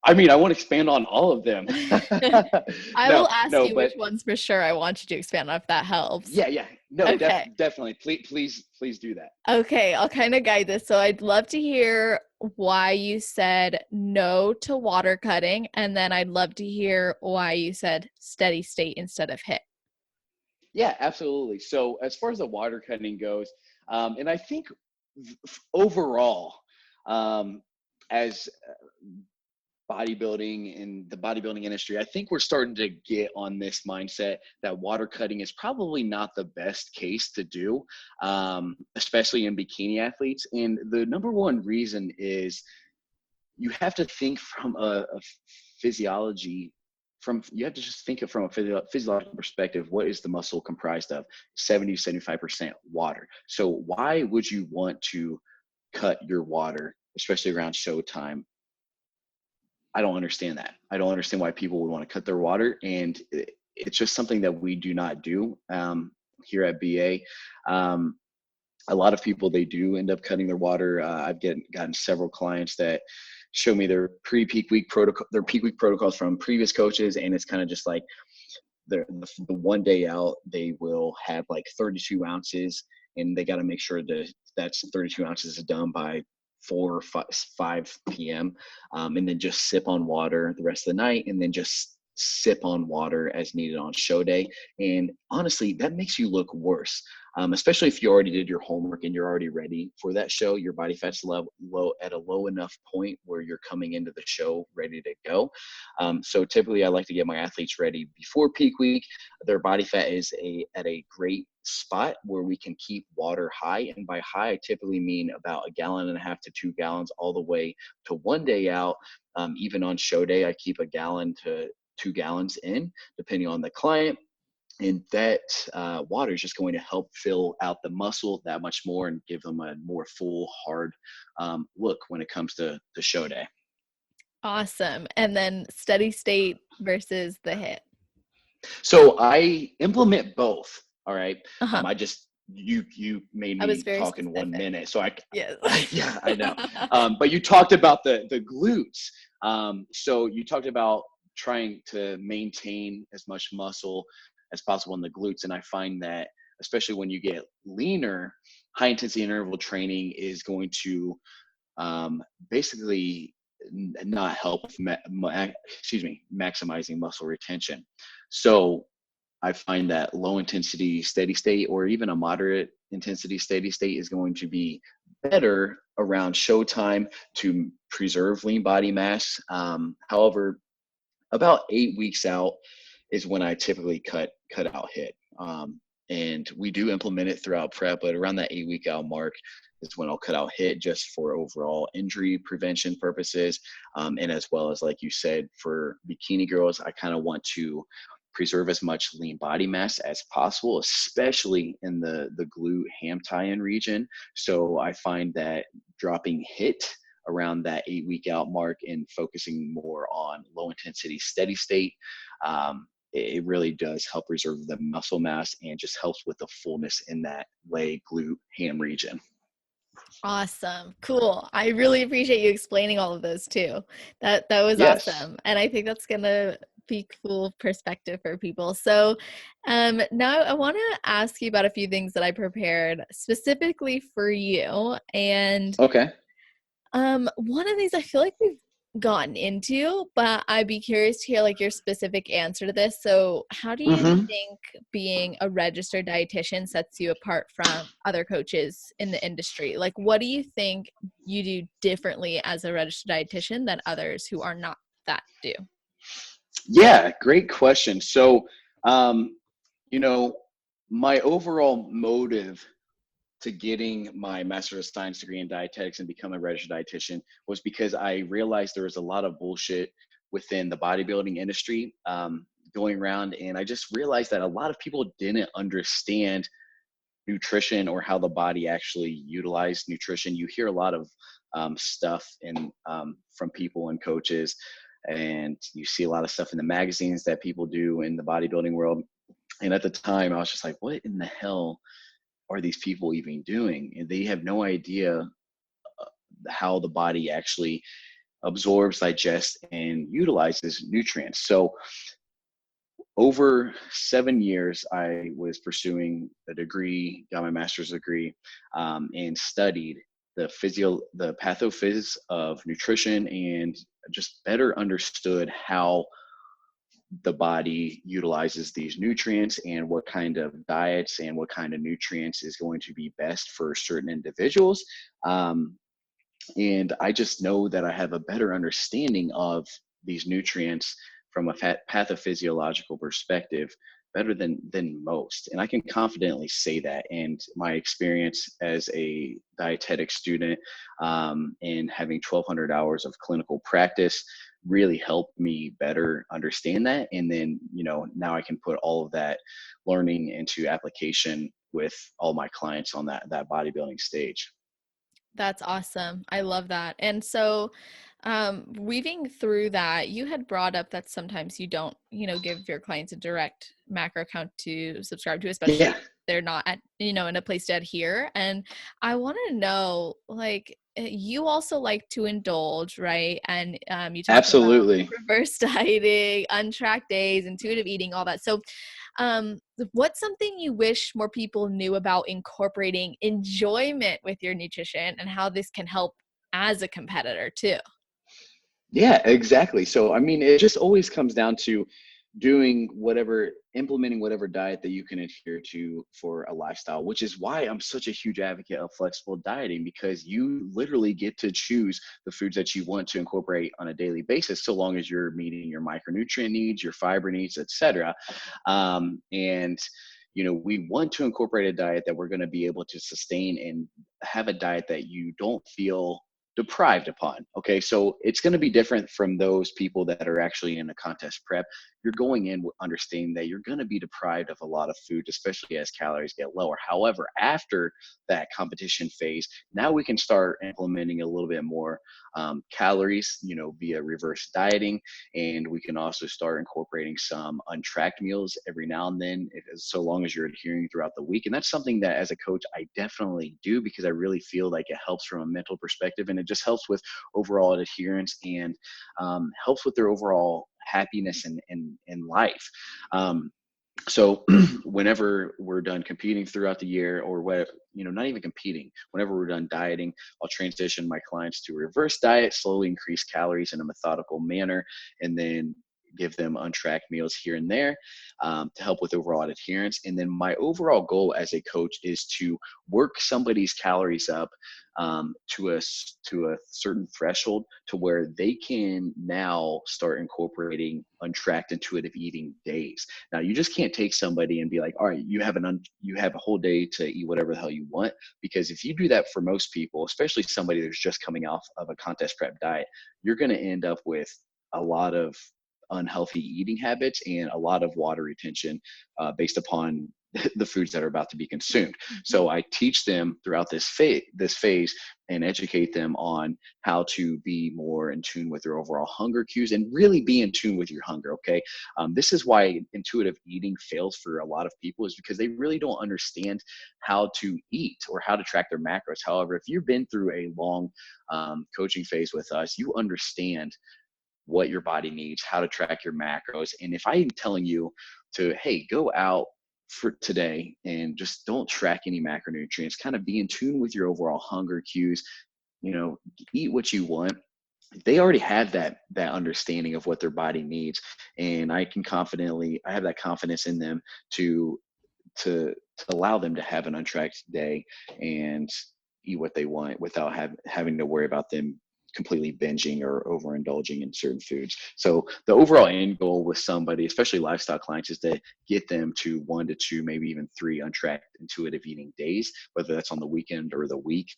I mean, I want to expand on all of them. I No, will ask no, you which but ones for sure I want you to expand on if that helps. yeah, yeah. No, Okay. definitely. Please do that. Okay, I'll kind of guide this. So I'd love to hear why you said no to water cutting, and then I'd love to hear why you said steady state instead of hit. Yeah, absolutely. So as far as the water cutting goes, and I think overall, um, as bodybuilding and the bodybuilding industry, I think we're starting to get on this mindset that water cutting is probably not the best case to do, especially in bikini athletes. And the number one reason is you have to think from a physiology from you have to just think it from a physiological perspective. What is the muscle comprised of? 70 to 75% water. So why would you want to cut your water, especially around showtime? I don't understand that. I don't understand why people would want to cut their water, and it's just something that we do not do here at BA. A lot of people, they do end up cutting their water. I've gotten several clients that show me their peak week protocol, their peak week protocols from previous coaches, and it's kind of just like the one day out, they will have like 32 ounces, and they got to make sure that that's 32 ounces is done by 4 or 5 p.m. And then just sip on water the rest of the night, and then just sip on water as needed on show day. And honestly, that makes you look worse, especially if you already did your homework and you're already ready for that show. Your body fat's low at a low enough point where you're coming into the show ready to go. So typically, I like to get my athletes ready before peak week. Their body fat is at a great spot where we can keep water high. And by high, I typically mean about 1.5 gallons to 2 gallons all the way to one day out. Even on show day, I keep 1 gallon to 2 gallons in, depending on the client. And that water is just going to help fill out the muscle that much more and give them a more full, hard look when it comes to the show day. Awesome. And then steady state versus the hit. So I implement both. All right. Uh-huh. I just you made I was me very talk in one specific. minute, so Yes. yeah, I know. But you talked about the glutes. So you talked about trying to maintain as much muscle as possible in the glutes, and I find that especially when you get leaner, high intensity interval training is going to basically not help with maximizing muscle retention. So I find that low intensity steady state or even a moderate intensity steady state is going to be better around showtime to preserve lean body mass. However, about 8 weeks out is when I typically cut out hit. And we do implement it throughout prep, but around that 8 week out mark is when I'll cut out hit just for overall injury prevention purposes. And as well as, like you said, for bikini girls, I kind of want to preserve as much lean body mass as possible, especially in the glute ham tie-in region. So I find that dropping hit around that 8 week out mark and focusing more on low intensity steady state, it really does help reserve the muscle mass and just helps with the fullness in that leg, glute, ham region. Awesome. Cool. I really appreciate you explaining all of those too. That was Yes. awesome. And I think that's gonna be cool perspective for people. So now I want to ask you about a few things that I prepared specifically for you. And Okay. one of these I feel like we've gotten into, but I'd be curious to hear like your specific answer to this. So, how do you Hmm. think being a registered dietitian sets you apart from other coaches in the industry? Like, what do you think you do differently as a registered dietitian than others who are not that do? Yeah, great question. So, um, you know, my overall motive to getting my Master of Science degree in dietetics and become a registered dietitian was because I realized there was a lot of bullshit within the bodybuilding industry going around. And I just realized that a lot of people didn't understand nutrition or how the body actually utilized nutrition. You hear a lot of stuff from people and coaches, and you see a lot of stuff in the magazines that people do in the bodybuilding world. And at the time, I was just like, what in the hell are these people even doing? And they have no idea how the body actually absorbs, digests, and utilizes nutrients. So over 7 years, I was pursuing a degree, got my master's degree, and studied the pathophys of nutrition, and just better understood how the body utilizes these nutrients and what kind of diets and what kind of nutrients is going to be best for certain individuals. Um, and I just know that I have a better understanding of these nutrients from a pathophysiological perspective better than most, and I can confidently say that. And my experience as a dietetic student, and having 1,200 hours of clinical practice really helped me better understand that. And then, now I can put all of that learning into application with all my clients on that bodybuilding stage. That's awesome. I love that. And so, weaving through that, you had brought up that sometimes you don't, give your clients a direct macro count to subscribe to, especially Yeah, if they're not at, in a place to adhere. And I want to know, like, you also like to indulge, right? And you talk about absolutely. reverse dieting, untracked days, intuitive eating, all that. So, what's something you wish more people knew about incorporating enjoyment with your nutrition and how this can help as a competitor too? Yeah, exactly. So, I mean, it just always comes down to implementing whatever diet that you can adhere to for a lifestyle, which is why I'm such a huge advocate of flexible dieting, because you literally get to choose the foods that you want to incorporate on a daily basis, so long as you're meeting your micronutrient needs, your fiber needs, etc. And we want to incorporate a diet that we're going to be able to sustain and have a diet that you don't feel deprived upon. Okay, so it's going to be different from those people that are actually in a contest prep. You're going in understanding that you're going to be deprived of a lot of food, especially as calories get lower. However, after that competition phase, now we can start implementing a little bit more calories, via reverse dieting. And we can also start incorporating some untracked meals every now and then, so long as you're adhering throughout the week. And that's something that as a coach, I definitely do, because I really feel like it helps from a mental perspective, and it just helps with overall adherence, and helps with their overall happiness in life. Um, So whenever we're done competing throughout the year, or what, not even competing, whenever we're done dieting, I'll transition my clients to a reverse diet, slowly increase calories in a methodical manner, and then give them untracked meals here and there, to help with overall adherence. And then my overall goal as a coach is to work somebody's calories up, to a certain threshold, to where they can now start incorporating untracked intuitive eating days. Now, you just can't take somebody and be like, all right, you have a whole day to eat whatever the hell you want. Because if you do that for most people, especially somebody that's just coming off of a contest prep diet, you're going to end up with a lot of unhealthy eating habits and a lot of water retention, based upon the foods that are about to be consumed. Mhm. So I teach them throughout this phase and educate them on how to be more in tune with their overall hunger cues and really be in tune with your hunger. Okay. This is why intuitive eating fails for a lot of people, is because they really don't understand how to eat or how to track their macros. However, if you've been through a long coaching phase with us, you understand what your body needs, how to track your macros. And if I'm telling you to, hey, go out for today and just don't track any macronutrients, kind of be in tune with your overall hunger cues, you know, eat what you want. They already have that understanding of what their body needs. And I have that confidence in them to to allow them to have an untracked day and eat what they want without having to worry about them completely binging or overindulging in certain foods. So the overall end goal with somebody, especially lifestyle clients, is to get them to 1 to 2, maybe even 3 untracked intuitive eating days, whether that's on the weekend or the week,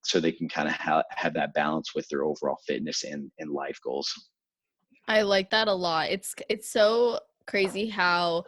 so they can kind of have that balance with their overall fitness and life goals. I like that a lot. It's so crazy how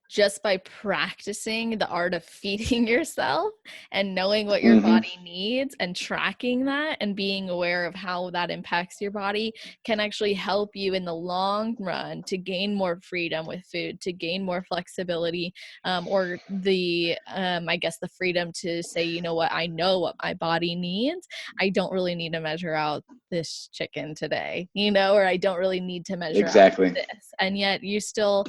just by practicing the art of feeding yourself and knowing what your Hmm. body needs and tracking that and being aware of how that impacts your body can actually help you in the long run to gain more freedom with food, to gain more flexibility, or I guess, the freedom to say, you know what, I know what my body needs. I don't really need to measure out this chicken today, or I don't really need to measure out Exactly. this. And yet you still,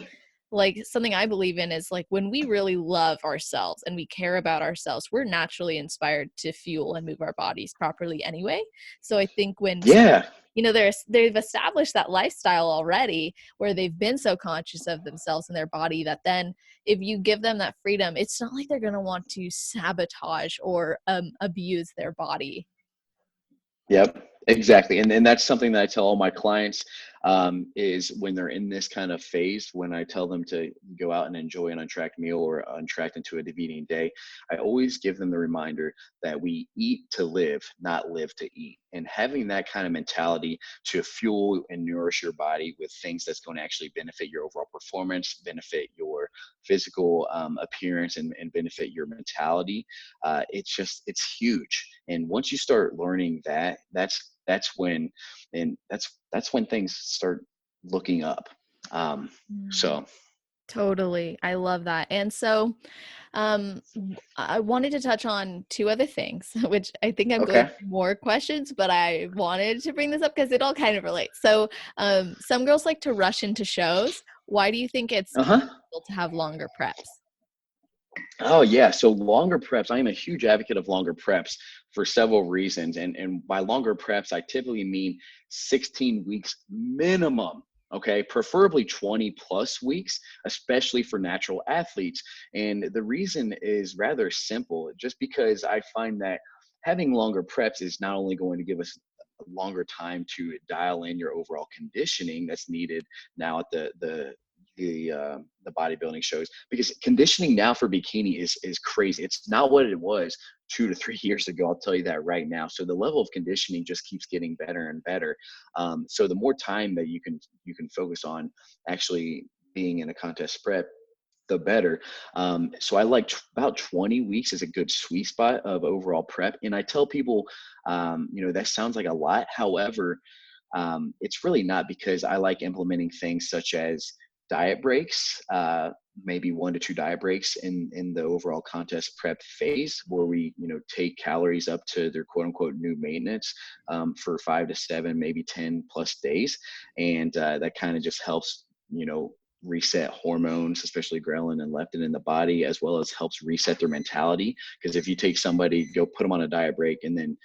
like, something I believe in is, like, when we really love ourselves and we care about ourselves, we're naturally inspired to fuel and move our bodies properly anyway. So I think when somebody, Yeah. they've established that lifestyle already where they've been so conscious of themselves and their body that then if you give them that freedom, it's not like they're going to want to sabotage or abuse their body. Yep, exactly. And that's something that I tell all my clients, is when they're in this kind of phase, when I tell them to go out and enjoy an untracked meal or untracked intuitive eating day, I always give them the reminder that we eat to live, not live to eat. And having that kind of mentality to fuel and nourish your body with things that's going to actually benefit your overall performance, benefit your physical appearance, and benefit your mentality, it's huge. And once you start learning that, that's when things start looking up. um Mm. so Totally. I love that. And so, I wanted to touch on two other things, which I think I'm going okay. through more questions, but I wanted to bring this up because it all kind of relates. So, some girls like to rush into shows. Why do you think it's Uh-huh. beneficial to have longer preps? Oh yeah, so longer preps. I am a huge advocate of longer preps for several reasons, and by longer preps, I typically mean 16 weeks minimum. Okay, preferably 20 plus weeks, especially for natural athletes. And the reason is rather simple, just because I find that having longer preps is not only going to give us a longer time to dial in your overall conditioning that's needed now at the bodybuilding shows, because conditioning now for bikini is crazy. It's not what it was 2 to 3 years ago. I'll tell you that right now. So the level of conditioning just keeps getting better and better. So the more time that you can focus on actually being in a contest prep, the better. So I like about 20 weeks is a good sweet spot of overall prep. And I tell people, that sounds like a lot. However, it's really not, because I like implementing things such as diet breaks, maybe 1 to 2 diet breaks in the overall contest prep phase, where we take calories up to their quote unquote new maintenance, for 5 to 7, maybe 10 plus days, and that kind of just helps. reset hormones, especially ghrelin and leptin in the body, as well as helps reset their mentality. Because if you take somebody, go put them on a diet break, and then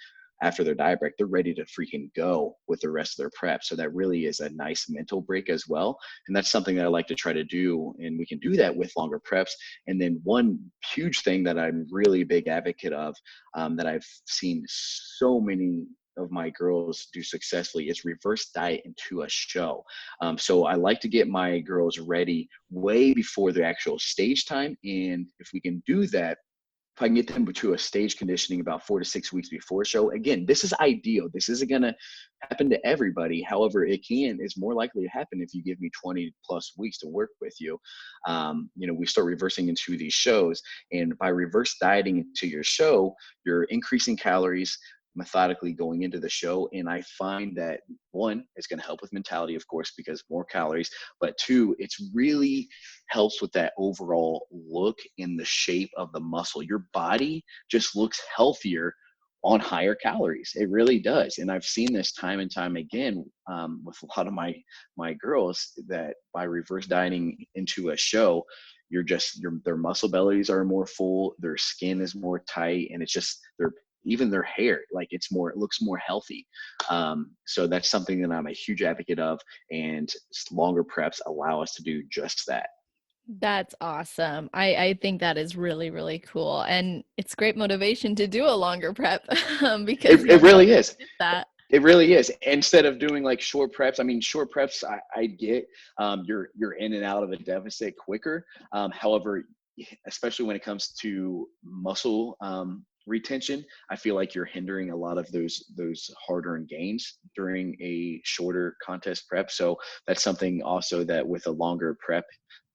after their diet break, they're ready to freaking go with the rest of their prep. So that really is a nice mental break as well. And that's something that I like to try to do. And we can do that with longer preps. And then one huge thing that I'm really a big advocate of, that I've seen so many of my girls do successfully, is reverse diet into a show. So I like to get my girls ready way before the actual stage time. And if we can do that, if I can get them to a stage conditioning about 4 to 6 weeks before show, again, this is ideal. This isn't going to happen to everybody. However, is more likely to happen if you give me 20 plus weeks to work with you. We start reversing into these shows, and by reverse dieting into your show, you're increasing calories methodically going into the show. And I find that, one, it's going to help with mentality, of course, because more calories, but two, it's really helps with that overall look in the shape of the muscle. Your body just looks healthier on higher calories. It really does. And I've seen this time and time again, with a lot of my girls, that by reverse dieting into a show, their muscle bellies are more full, their skin is more tight, and it's just even their hair, like it looks more healthy. So that's something that I'm a huge advocate of, and longer preps allow us to do just that. That's awesome. I think that is really, really cool. And it's great motivation to do a longer prep because It you'll know really you'll is. get that. It really is. Instead of doing like short preps, I mean, short preps, I get, you're in and out of a deficit quicker. However, especially when it comes to muscle retention, I feel like you're hindering a lot of those hard-earned gains during a shorter contest prep. So that's something also that with a longer prep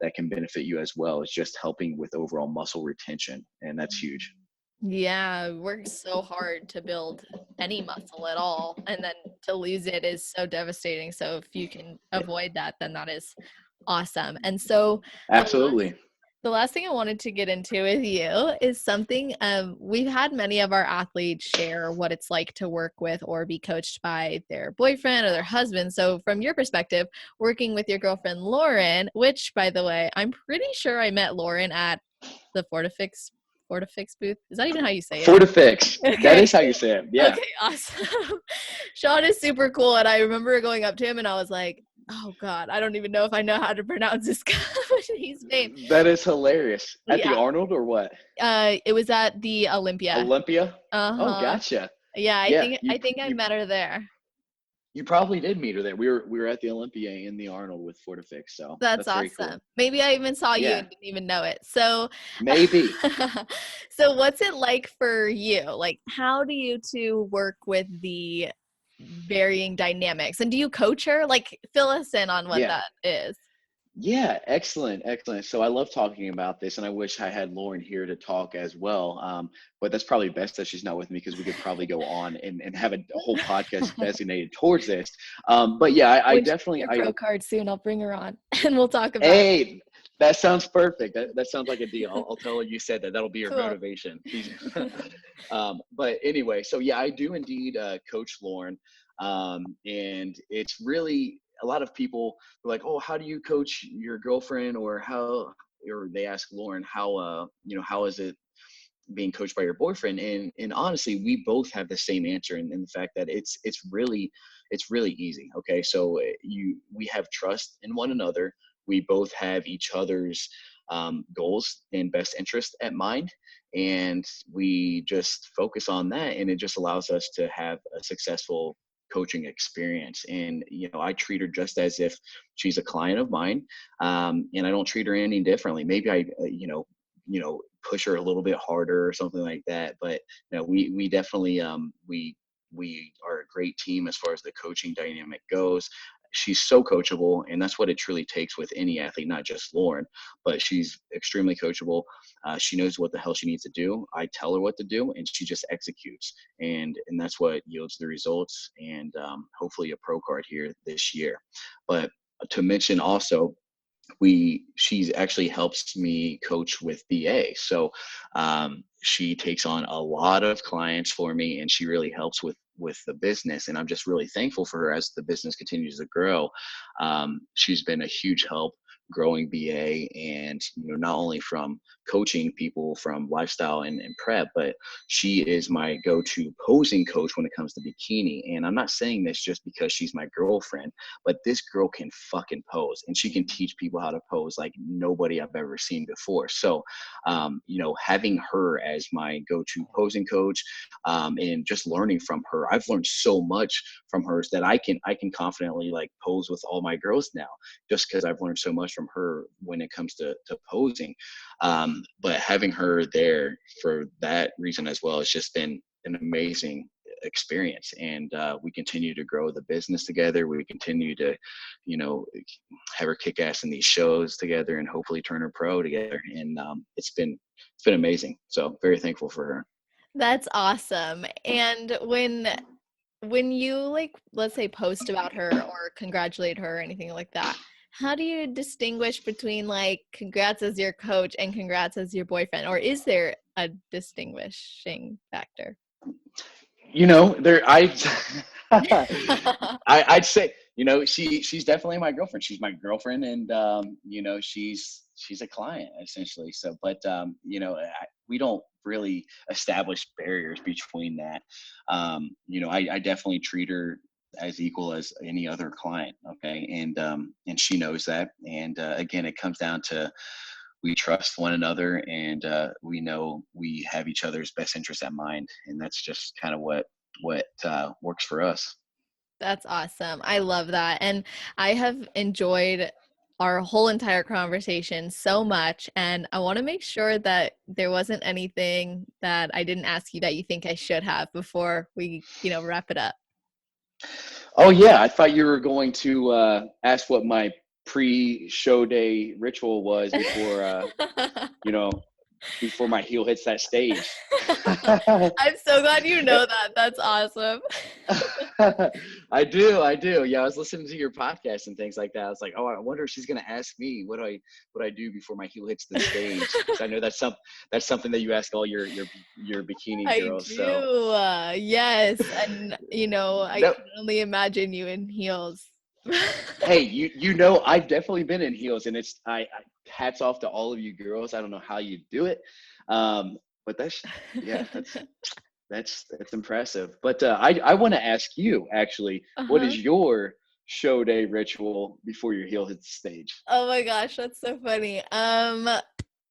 that can benefit you as well. It's just helping with overall muscle retention, and that's huge. Yeah, work so hard to build any muscle at all, and then to lose it is so devastating. So if you can avoid that, then that is awesome. And so the last Absolutely. the last thing I wanted to get into with you is something we've had many of our athletes share what it's like to work with or be coached by their boyfriend or their husband. So from your perspective, working with your girlfriend Lauren, which by the way, I'm pretty sure I met Lauren at the Fortifix booth. Is that even how you say it? Fortifix. That Okay. is how you say it. Yeah. Okay, awesome. Sean is super cool, and I remember going up to him and I was like, oh God, I don't even know if I know how to pronounce this company's name. That is hilarious. At the Yeah. Arnold or what? It was at the Olympia. Olympia? Oh, Uh-huh. gotcha. Yeah, I Yeah, think you I think I you met her there. you probably did meet her there. We were at the Olympia in the Arnold with Fortifix, so That's that's very cool. awesome. Maybe I even saw you Yeah, and didn't even know it. So maybe. so what's it like for you? Like how do you two work with the varying dynamics? And do you coach her? Like fill us in on what Yeah. that is. Yeah, excellent, excellent. So I love talking about this, and I wish I had Lauren here to talk as well. But that's probably best that she's not with me, because we could probably go on and have a whole podcast designated towards this. But yeah, I When she gets definitely, her pro card soon, I'll bring her on and we'll talk about it. hey, that sounds perfect. That sounds like a deal. I'll tell her you said that. That'll be your Cool. motivation. But anyway, so yeah, I do indeed coach Lauren. And it's really a lot of people are like, oh, how do you coach your girlfriend? Or they ask Lauren, how is it being coached by your boyfriend? And honestly, we both have the same answer in the fact that it's really easy. Okay, so we have trust in one another. We both have each other's goals and best interest at mind, and we just focus on that, and it just allows us to have a successful coaching experience. And I treat her just as if she's a client of mine, and I don't treat her any differently. Maybe I push her a little bit harder or something like that. But we definitely we are a great team as far as the coaching dynamic goes. She's so coachable, and that's what it truly takes with any athlete, not just Lauren. But she's extremely coachable. She knows what the hell she needs to do. I tell her what to do, and she just executes, and that's what yields the results, and hopefully a pro card here this year. But to mention also, she's actually helps me coach with BA. So she takes on a lot of clients for me, and she really helps with the business. And I'm just really thankful for her as the business continues to grow. She's been a huge help growing BA, and not only from coaching people from lifestyle and prep, but she is my go-to posing coach when it comes to bikini. And I'm not saying this just because she's my girlfriend, but this girl can fucking pose, and she can teach people how to pose like nobody I've ever seen before. So having her as my go-to posing coach, and just learning from her, I've learned so much from her that I can confidently like pose with all my girls now, just because I've learned so much from her when it comes to posing. But having her there for that reason as well, has just been an amazing experience. And we continue to grow the business together. We continue to, have her kick ass in these shows together, and hopefully turn her pro together. And it's been amazing. So very thankful for her. That's awesome. And when you like, let's say, post about her or congratulate her or anything like that, how do you distinguish between like congrats as your coach and congrats as your boyfriend? Or is there a distinguishing factor? There I'd say, she's definitely my girlfriend. She's my girlfriend, and she's a client essentially. So, but we don't really establish barriers between that. I definitely treat her as equal as any other client. Okay, and she knows that. And again, it comes down to, we trust one another, and we know we have each other's best interests at mind, and that's just kind of what works for us. That's awesome. I love that. And I have enjoyed our whole entire conversation so much. And I want to make sure that there wasn't anything that I didn't ask you that you think I should have before we, wrap it up. Oh yeah, I thought you were going to ask what my pre-show day ritual was you know, before my heel hits that stage. I'm so glad you know that. That's awesome. I do. Yeah, I was listening to your podcast and things like that. I was like, oh, I wonder if she's gonna ask me what I do before my heel hits the stage, because I know that's something that you ask all your bikini I girls. do. So Yes. And, I no, can only imagine you in heels. hey, I've definitely been in heels, and I hats off to all of you girls. I don't know how you do it, but yeah, that's impressive. But I want to ask you actually, what Uh-huh. is your show day ritual before your heel hits the stage? Oh my gosh, that's so funny.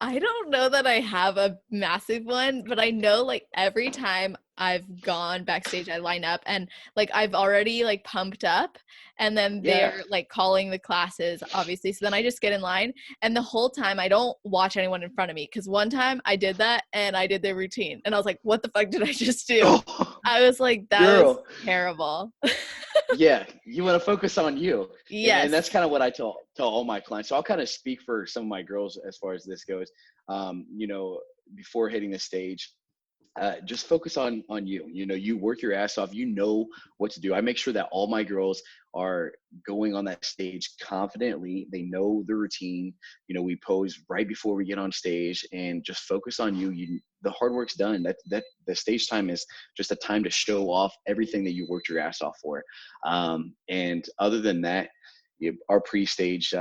I don't know that I have a massive one, but I know like every time I've gone backstage, I line up and like I've already like pumped up, and then Yeah. they're like calling the classes, obviously. So then I just get in line, and the whole time I don't watch anyone in front of me, because one time I did that and I did their routine and I was like, what the fuck did I just do? Oh, I was like, that was girl. terrible. Yeah, you want to focus on you, and that's Yes. kind of what I tell all my clients. So I'll kind of speak for some of my girls as far as this goes. Before hitting the stage, just focus on you. You work your ass off. You know what to do. I make sure that all my girls are going on that stage confidently. They know the routine. We pose right before we get on stage, and just focus on you. The hard work's done. That the stage time is just a time to show off everything that you worked your ass off for. And other than that, our pre-stage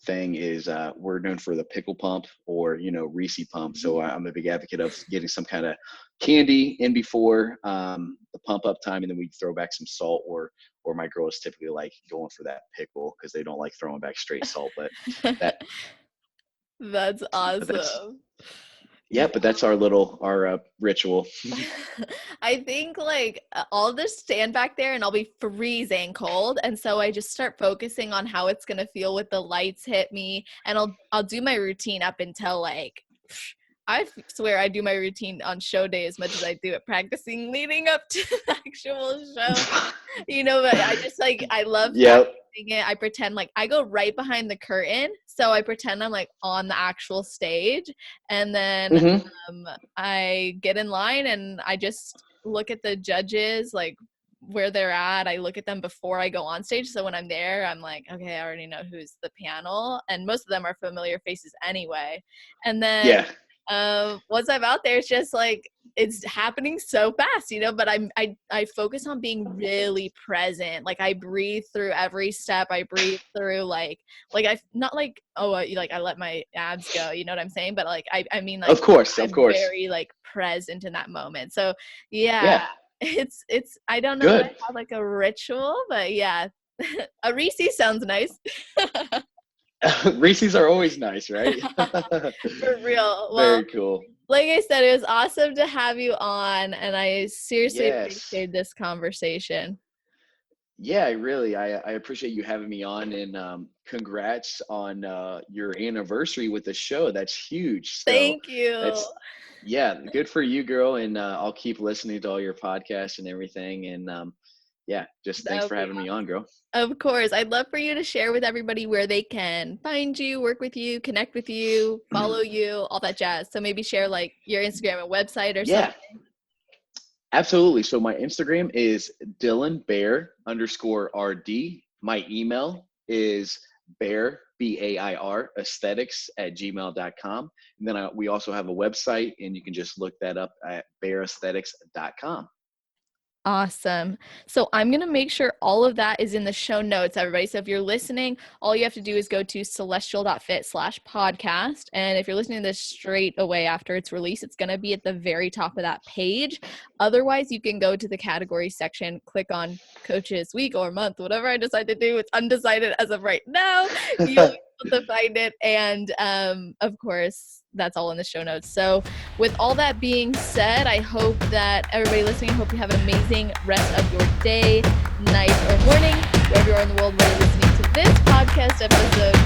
thing is, we're known for the pickle pump, or Reese pump. So I'm a big advocate of getting some kind of candy in before the pump up time, and then we throw back some salt, or my girls typically like going for that pickle because they don't like throwing back straight salt. But that That's but that's awesome. yeah, but that's our ritual. I think like I'll just stand back there and I'll be freezing cold, and so I just start focusing on how it's gonna feel with the lights hit me, and I'll do my routine up until like I swear I do my routine on show day as much as I do it practicing leading up to the actual show. But I just like I love Yep. practicing it. I pretend like I go right behind the curtain, so I pretend I'm like on the actual stage, and then Hmm. I get in line and I just look at the judges, like where they're at. I look at them before I go on stage. So when I'm there, I'm like, okay, I already know who's the panel. And most of them are familiar faces anyway. And then Yeah. once I'm out there, it's just like, it's happening so fast, you know, but I focus on being really present. Like I breathe through every step. I breathe through like I not like, oh, like I let my abs go, you know what I'm saying? But like, I mean, like Of course, of I'm course. very like present in that moment. So yeah, Yeah, I don't know that I good. have like a ritual, but yeah, a Reese sounds nice. Reese's are always nice, right? For real. Well, Very cool. like I said, it was awesome to have you on, and I seriously Yes. appreciate this conversation. Yeah, I appreciate you having me on, and congrats on your anniversary with the show. That's huge. So Thank you. that's, yeah, good for you, girl. And I'll keep listening to all your podcasts and everything. And yeah, just That thanks would for be having me on, girl. Of course. I'd love for you to share with everybody where they can find you, work with you, connect with you, follow you, all that jazz. So maybe share like your Instagram and website or something. Yeah, absolutely. So my Instagram is Dylan Bair underscore RD. My email is Bair, Bair, aesthetics at gmail.com. And then we also have a website, and you can just look that up at bairaesthetics.com. Awesome. So I'm going to make sure all of that is in the show notes, everybody. So if you're listening, all you have to do is go to celestial.fit/podcast. And if you're listening to this straight away after it's released, it's going to be at the very top of that page. Otherwise, you can go to the category section, click on Coaches Week or Month, whatever I decide to do. It's undecided as of right now. You'll be able to find it. And of course, that's all in the show notes. So with all that being said, I hope that everybody listening, hope you have an amazing rest of your day, night, or morning, wherever you are in the world where you're listening to this podcast episode.